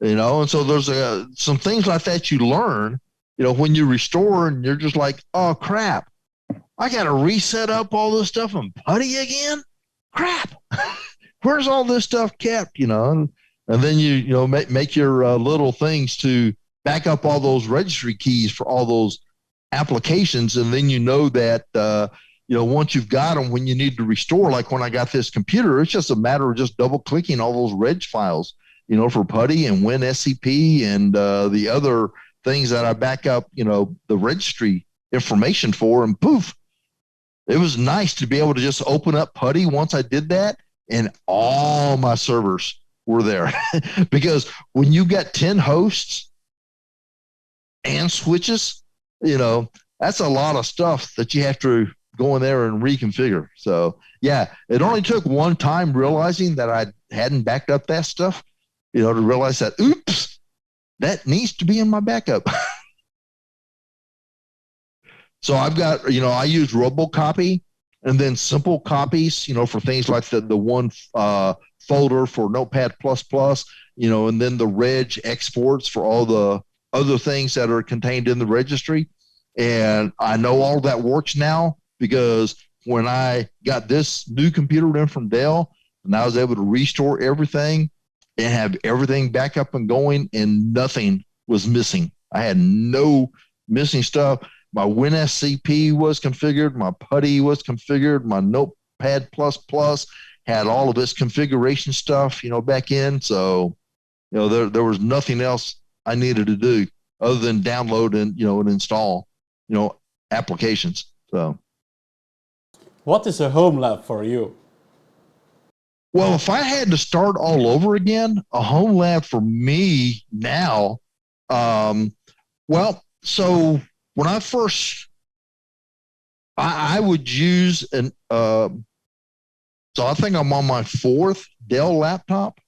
And so there's some things like that you learn, when you restore, and you're just like, oh, crap, I got to reset up all this stuff in PuTTY again? Crap. Where's all this stuff kept, and then you make your little things to back up all those registry keys for all those applications, and then that once you've got them, when you need to restore, like when I got this computer, it's just a matter of just double clicking all those reg files, for PuTTY and WinSCP and the other things that I back up, the registry information for, and poof, it was nice to be able to just open up PuTTY once I did that, and all my servers were there. Because when you got 10 hosts and switches, that's a lot of stuff that you have to go in there and reconfigure. So yeah, it only took one time realizing that I hadn't backed up that stuff, to realize that, oops, that needs to be in my backup. So I've got, I use RoboCopy and then simple copies, for things like the one folder for Notepad++, and then the reg exports for all the other things that are contained in the registry. And I know all that works now, because when I got this new computer in from Dell, and I was able to restore everything and have everything back up and going, and nothing was missing. I had no missing stuff. My WinSCP was configured. My PuTTY was configured. My Notepad++ had all of its configuration stuff, back in. So, there was nothing else I needed to do other than download and install, applications. So, What is a home lab for you? well, if I had to start all over again, a home lab for me now, so when I first, I would use so I think I'm on my 4th Dell laptop,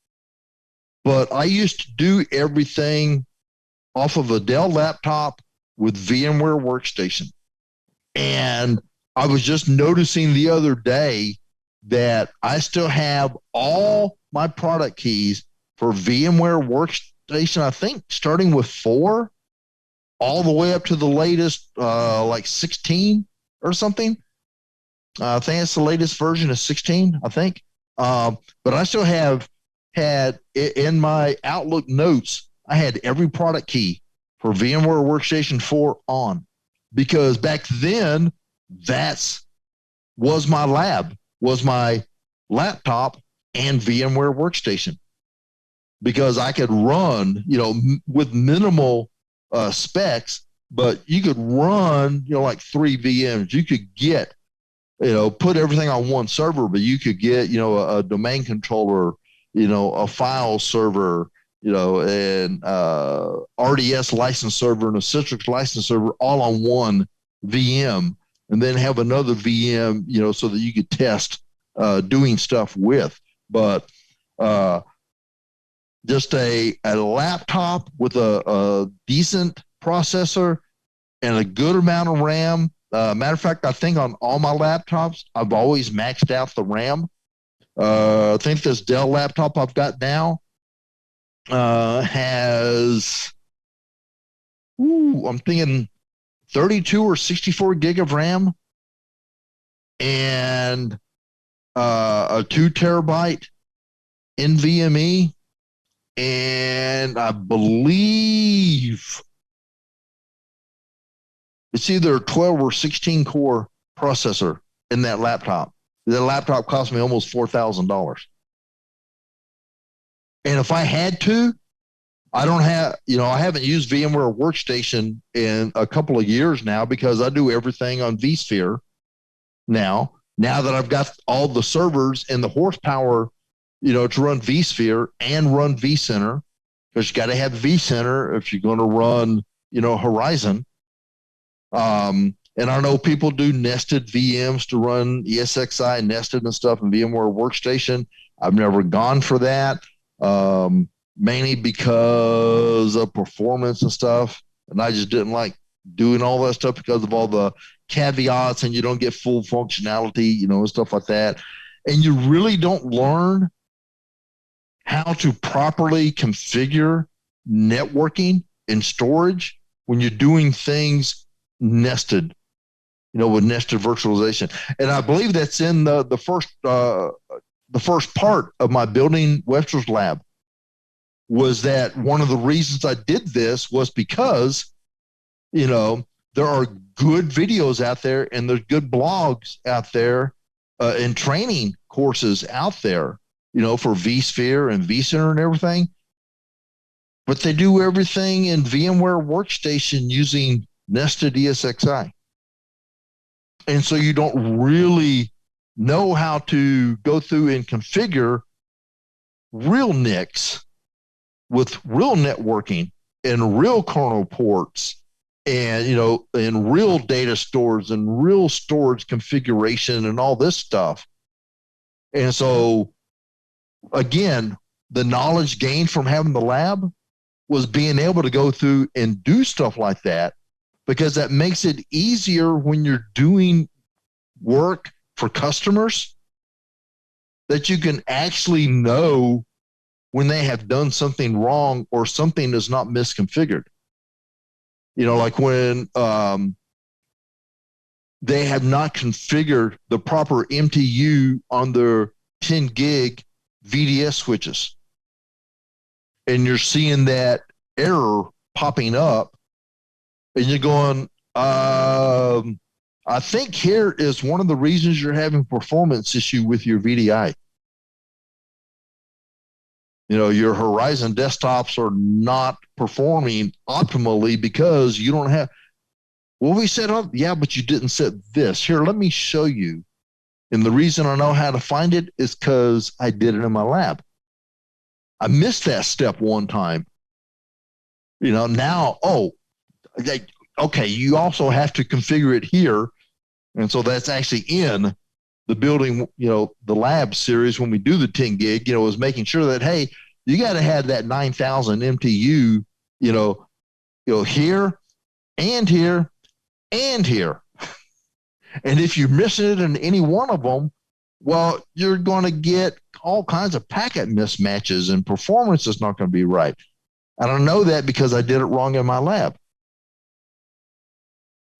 but I used to do everything off of a Dell laptop with VMware Workstation. And I was just noticing the other day that I still have all my product keys for VMware Workstation, I think starting with 4 all the way up to the latest, like 16 or something. I think it's the latest version of 16, I think. But I still had in my Outlook notes, I had every product key for VMware Workstation 4 on, because back then was my lab, was my laptop and VMware Workstation, because I could run, with minimal specs, but you could run, like 3 VMs. You could get, put everything on one server, but you could get, a domain controller, a file server, and RDS license server and a Citrix license server all on one VM, and then have another VM, so that you could test doing stuff with. But just a laptop with a decent processor and a good amount of RAM. Matter of fact, I think on all my laptops, I've always maxed out the RAM. I think this Dell laptop I've got now has, I'm thinking 32 or 64 gig of RAM and a 2 terabyte NVMe. And I believe it's either a 12 or 16 core processor in that laptop. That laptop cost me almost $4,000. And if I had to, I don't have, I haven't used VMware Workstation in a couple of years now, because I do everything on vSphere now that I've got all the servers and the horsepower, to run vSphere and run vCenter, because you got to have vCenter if you're going to run, Horizon. And I know people do nested VMs to run ESXi nested and stuff in VMware Workstation. I've never gone for that, mainly because of performance and stuff. And I just didn't like doing all that stuff because of all the caveats, and you don't get full functionality, and stuff like that. And you really don't learn how to properly configure networking and storage when you're doing things nested, with nested virtualization. And I believe that's in the first part of my building Webster's lab, was that one of the reasons I did this was because, there are good videos out there, and there's good blogs out there, and training courses out there, for vSphere and vCenter and everything. But they do everything in VMware Workstation using nested ESXi. And so you don't really know how to go through and configure real NICs with real networking and real kernel ports, and, and real data stores and real storage configuration and all this stuff. And so, again, the knowledge gained from having the lab was being able to go through and do stuff like that, because that makes it easier when you're doing work for customers, that you can actually know when they have done something wrong or something is not misconfigured. Like when they have not configured the proper MTU on their 10 gig VDS switches, and you're seeing that error popping up, And you're going, I think here is one of the reasons you're having performance issue with your VDI. Your Horizon desktops are not performing optimally because you don't have, well, we set up, yeah, but you didn't set this. Here, let me show you. And the reason I know how to find it is because I did it in my lab. I missed that step one time. Now, okay, you also have to configure it here. And so that's actually in the building, the lab series when we do the 10 gig, is making sure that, hey, you got to have that 9,000 MTU, here and here and here. And if you're missing it in any one of them, well, you're going to get all kinds of packet mismatches and performance is not going to be right. And I know that because I did it wrong in my lab.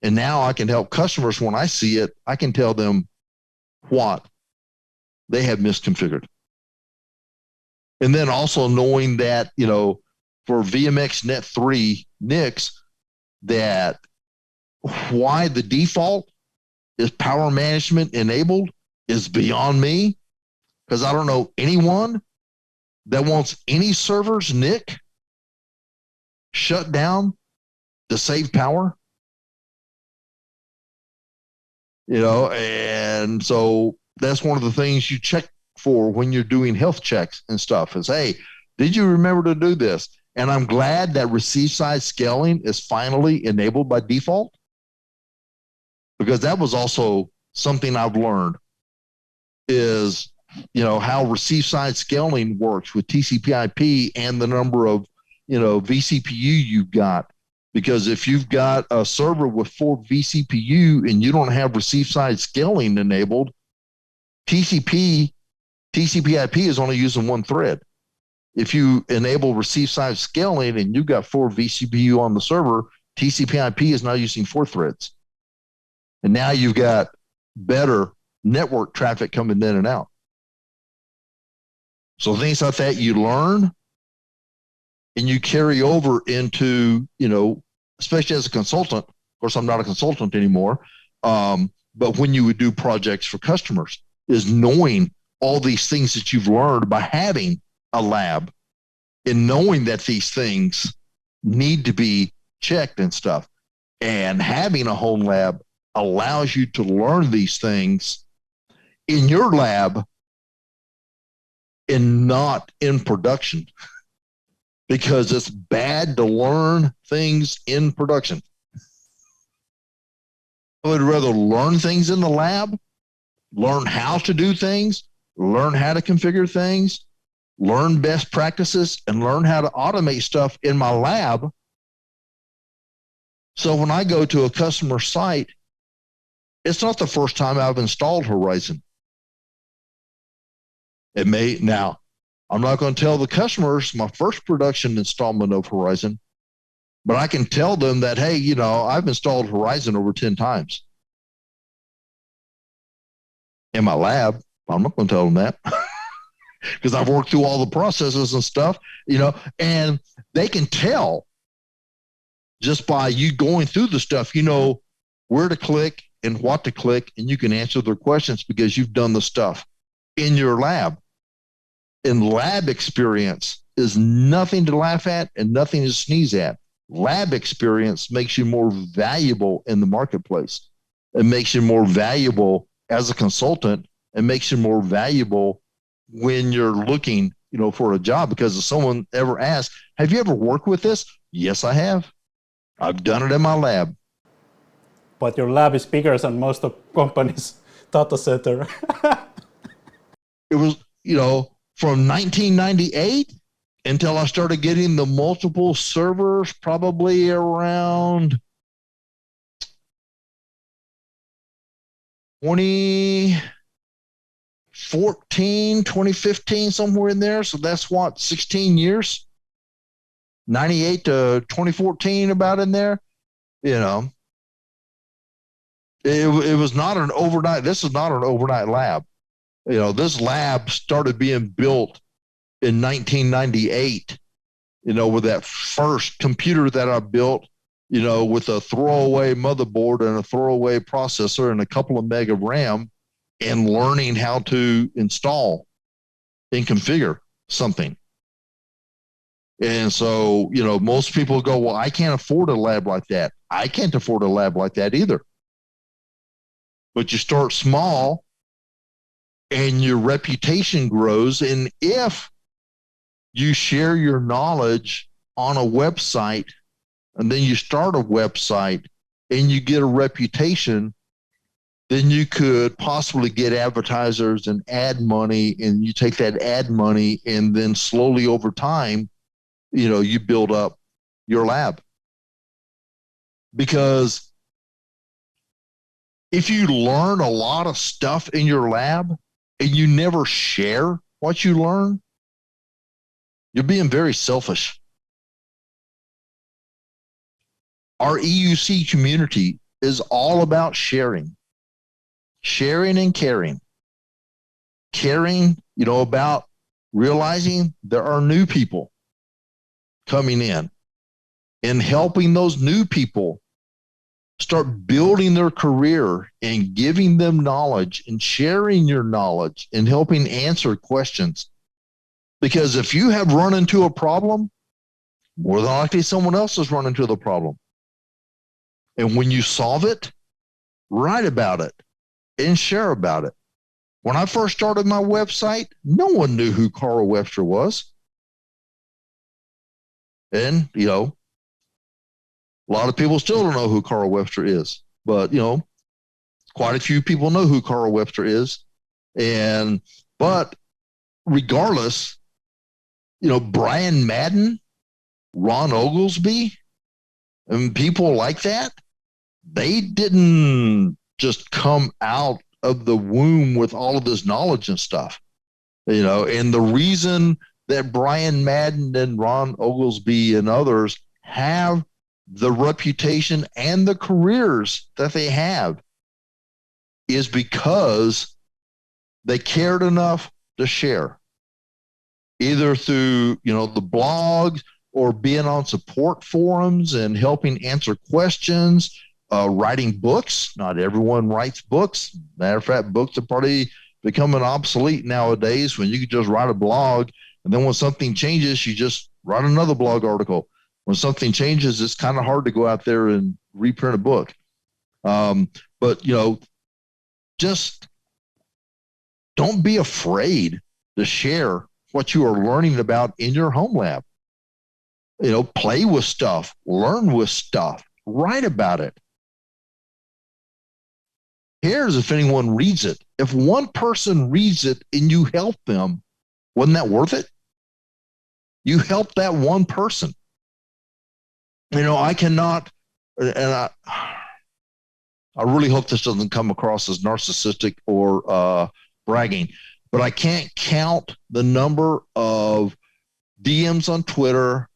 And now I can help customers when I see it. I can tell them what they have misconfigured. And then also knowing that, for VMX Net 3 NICs, that why the default is power management enabled is beyond me, because I don't know anyone that wants any server's NIC shut down to save power. And so that's one of the things you check for when you're doing health checks and stuff is, hey, did you remember to do this? And I'm glad that receive side scaling is finally enabled by default, because that was also something I've learned is, how receive side scaling works with TCP/IP and the number of, vCPU you've got. Because if you've got a server with 4 vCPU and you don't have receive side scaling enabled, TCP/IP is only using one thread. If you enable receive side scaling and you've got 4 vCPU on the server, TCP/IP is now using 4 threads. And now you've got better network traffic coming in and out. So things like that you learn and you carry over into, especially as a consultant. Of course, I'm not a consultant anymore. But when you would do projects for customers, is knowing all these things that you've learned by having a lab and knowing that these things need to be checked and stuff. And having a home lab allows you to learn these things in your lab and not in production, because it's bad to learn things in production. I would rather learn things in the lab, learn how to do things, learn how to configure things, learn best practices, and learn how to automate stuff in my lab. So when I go to a customer site, it's not the first time I've installed Horizon. Now, I'm not going to tell the customers my first production installment of Horizon, but I can tell them that, hey, I've installed Horizon over 10 times in my lab. I'm not going to tell them that because I've worked through all the processes and stuff, and they can tell just by you going through the stuff, where to click and what to click, and you can answer their questions because you've done the stuff in your lab. And lab experience is nothing to laugh at and nothing to sneeze at. Lab experience makes you more valuable in the marketplace. It makes you more valuable as a consultant and makes you more valuable when you're looking, for a job. Because if someone ever asks, have you ever worked with this? Yes, I have. I've done it in my lab. But your lab is bigger than most of companies' data center. It was, from 1998 until I started getting the multiple servers, probably around 2014, 2015, somewhere in there. So that's 16 years, 98 to 2014, about in there, It was not an overnight. This is not an overnight lab. This lab started being built in 1998, with that first computer that I built with a throwaway motherboard and a throwaway processor and a couple of meg of RAM, and learning how to install and configure something. And so, most people go, well, I can't afford a lab like that. I can't afford a lab like that either. But you start small and your reputation grows. And if you share your knowledge on a website, and then you start a website and you get a reputation, then you could possibly get advertisers and ad money, and you take that ad money and then slowly over time, you build up your lab. Because if you learn a lot of stuff in your lab and you never share what you learn, you're being very selfish. Our EUC community is all about sharing and caring. Caring, about realizing there are new people coming in and helping those new people start building their career and giving them knowledge and sharing your knowledge and helping answer questions. Because if you have run into a problem, more than likely someone else has run into the problem. And when you solve it, write about it and share about it. When I first started my website, no one knew who Carl Webster was. And, a lot of people still don't know who Carl Webster is. But, quite a few people know who Carl Webster is. But regardless, Brian Madden, Ron Oglesby, and people like that, they didn't just come out of the womb with all of this knowledge and stuff, and the reason that Brian Madden and Ron Oglesby and others have the reputation and the careers that they have is because they cared enough to share, either through, the blogs or being on support forums and helping answer questions, writing books. Not everyone writes books. Matter of fact, books are probably becoming obsolete nowadays when you can just write a blog, and then when something changes, you just write another blog article. When something changes, it's kind of hard to go out there and reprint a book. But, just don't be afraid to share what you are learning about in your home lab. Play with stuff, learn with stuff, write about it. Cares if anyone reads it. If one person reads it and you help them, wasn't that worth it? You help that one person. I cannot, and I really hope this doesn't come across as narcissistic or bragging, but I can't count the number of DMs on Twitter,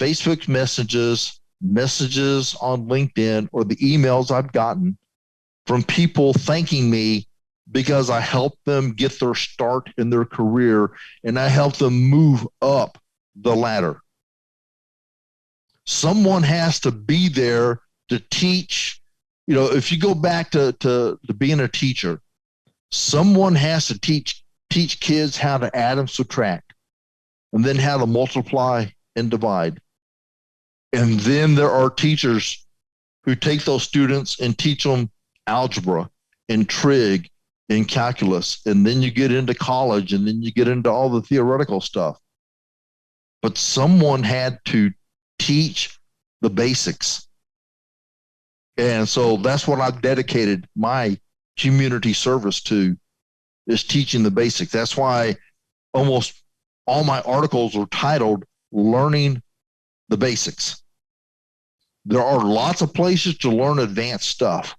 Facebook messages on LinkedIn, or the emails I've gotten from people thanking me because I helped them get their start in their career and I helped them move up the ladder. Someone has to be there to teach. If you go back to being a teacher, someone has to teach kids how to add and subtract, and then how to multiply and divide. And then there are teachers who take those students and teach them algebra and trig and calculus. And then you get into college, and then you get into all the theoretical stuff. But someone had to teach the basics. And so that's what I've dedicated my community service to, is teaching the basics. That's why almost all my articles are titled Learning the Basics. There are lots of places to learn advanced stuff.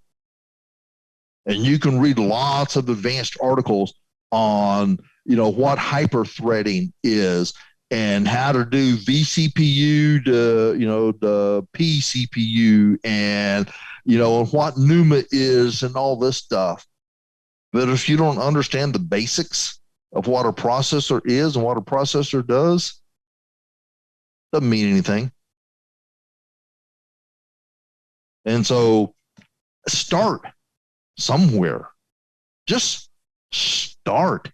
And you can read lots of advanced articles on, what hyperthreading is and how to do vCPU to, the pCPU and, what NUMA is and all this stuff. But if you don't understand the basics of what a processor is and what a processor does, doesn't mean anything. And so start somewhere. Just start.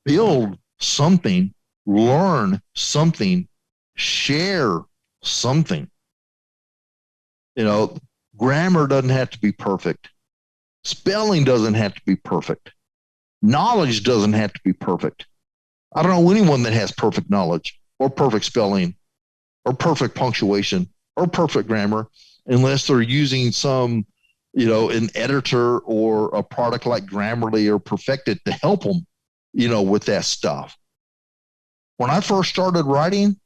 Build something, learn something, share something. You know, grammar doesn't have to be perfect. Spelling doesn't have to be perfect. Knowledge doesn't have to be perfect. I don't know anyone that has perfect knowledge or perfect spelling or perfect punctuation or perfect grammar unless they're using some, an editor or a product like Grammarly or Perfected to help them, with that stuff. When I first started writing,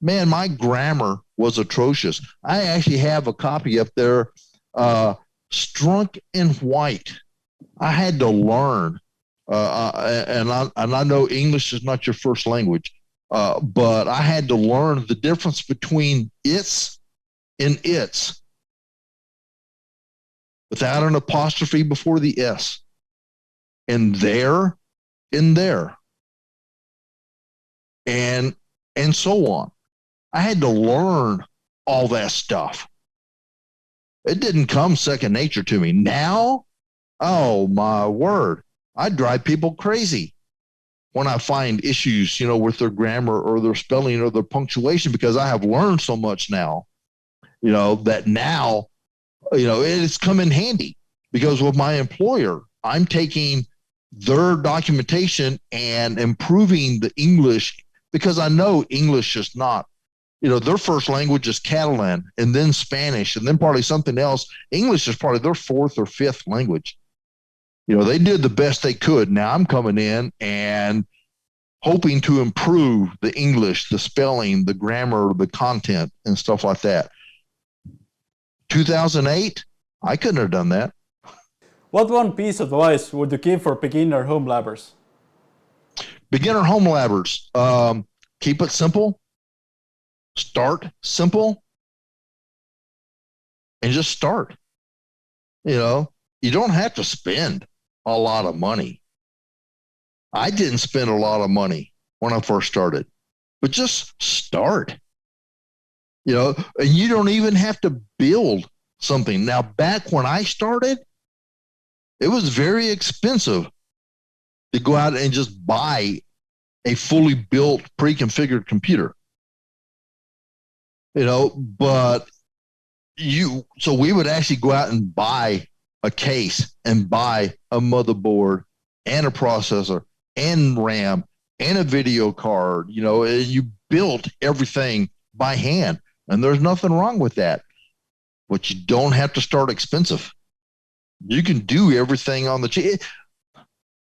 man, my grammar was atrocious. I actually have a copy up there, strunk in white. I had to learn, and I know English is not your first language, but I had to learn the difference between it's and its without an apostrophe before the S, and there, in there, and so on. I had to learn all that stuff. It didn't come second nature to me. Now, oh my word, I drive people crazy when I find issues, with their grammar or their spelling or their punctuation, because I have learned so much now, that now, it's come in handy, because with my employer, I'm taking their documentation and improving the English, because I know English is not, their first language is Catalan and then Spanish and then probably something else. English is probably their fourth or fifth language. They did the best they could. Now I'm coming in and hoping to improve the English, the spelling, the grammar, the content, and stuff like that. 2008, I couldn't have done that. What one piece of advice would you give for beginner home labbers? Beginner home labbers, keep it simple, start simple, and just start. You don't have to spend a lot of money. I didn't spend a lot of money when I first started, but just start. And you don't even have to build something. Now, back when I started, it was very expensive to go out and just buy a fully built, pre-configured computer. But so we would actually go out and buy a case and buy a motherboard and a processor and RAM and a video card, and you built everything by hand. And there's nothing wrong with that. But you don't have to start expensive. You can do everything on the chip.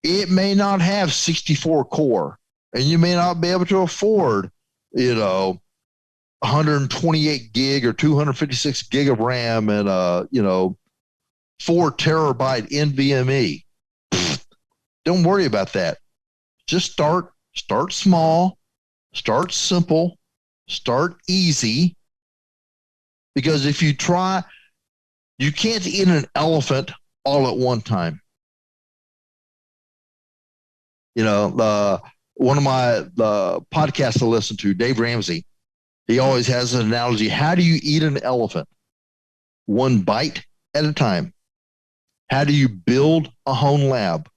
It may not have 64 core, and you may not be able to afford, 128 gig or 256 gig of RAM and 4 terabyte NVMe. Don't worry about that. Just start small, start simple, start easy. Because if you try, you can't eat an elephant all at one time. One of my podcasts I listen to, Dave Ramsey, he always has an analogy. How do you eat an elephant? One bite at a time. How do you build a home lab?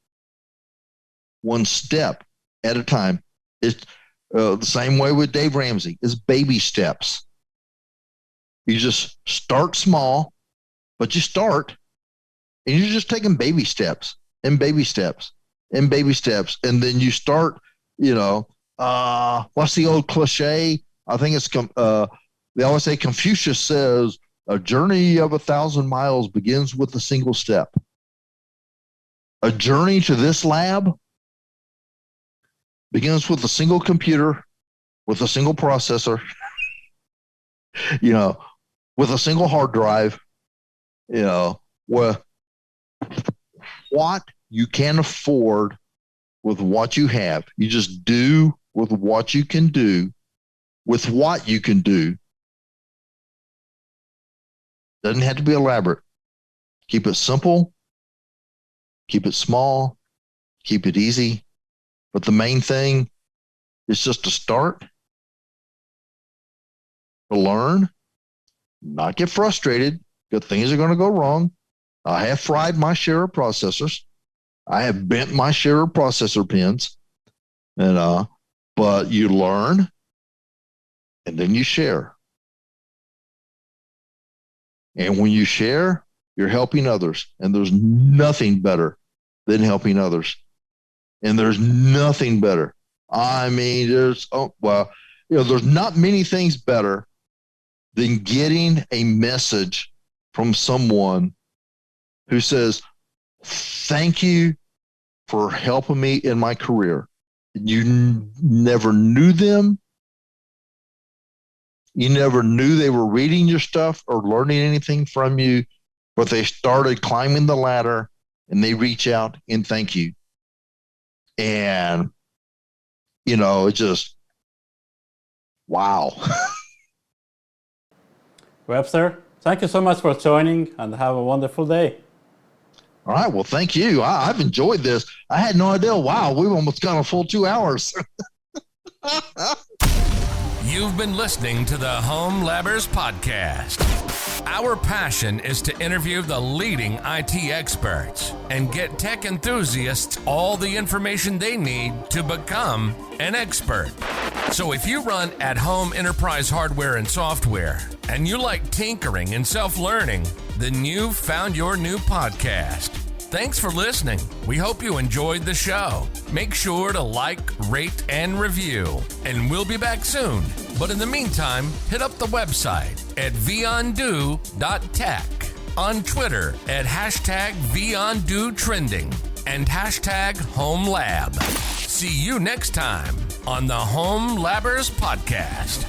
One step at a time. It's the same way with Dave Ramsey. It's baby steps. You just start small, but you start, and you're just taking baby steps and baby steps and baby steps. And then you start, what's the old cliche? I think it's, they always say Confucius says, a journey of 1,000 miles begins with a single step. A journey to this lab begins with a single computer, with a single processor, with a single hard drive, where what you can afford with what you have. You just do with what you can do, with what you can do. Doesn't have to be elaborate. Keep it simple, keep it small, keep it easy. But the main thing is just to start, to learn, not get frustrated because things are going to go wrong. I have fried my share of processors. I have bent my share of processor pins. And but you learn and then you share. And when you share, you're helping others. And there's nothing better than helping others. And there's nothing better. I mean, there's not many things better than getting a message from someone who says, thank you for helping me in my career. You never knew them. You never knew they were reading your stuff or learning anything from you, but they started climbing the ladder and they reach out and thank you. And, it's just, wow. Webster, thank you so much for joining and have a wonderful day. All right. Well, thank you. I've enjoyed this. I had no idea. Wow. We've almost gone a full 2 hours. You've been listening to the Home Labbers Podcast. Our passion is to interview the leading IT experts and get tech enthusiasts all the information they need to become an expert. So if you run at-home enterprise hardware and software and you like tinkering and self-learning, then you've found your new podcast. Thanks for listening. We hope you enjoyed the show. Make sure to like, rate, and review. And we'll be back soon. But in the meantime, hit up the website at vundo.tech, on Twitter at #VUndoTrending and #HomeLab. See you next time on the Home Labbers Podcast.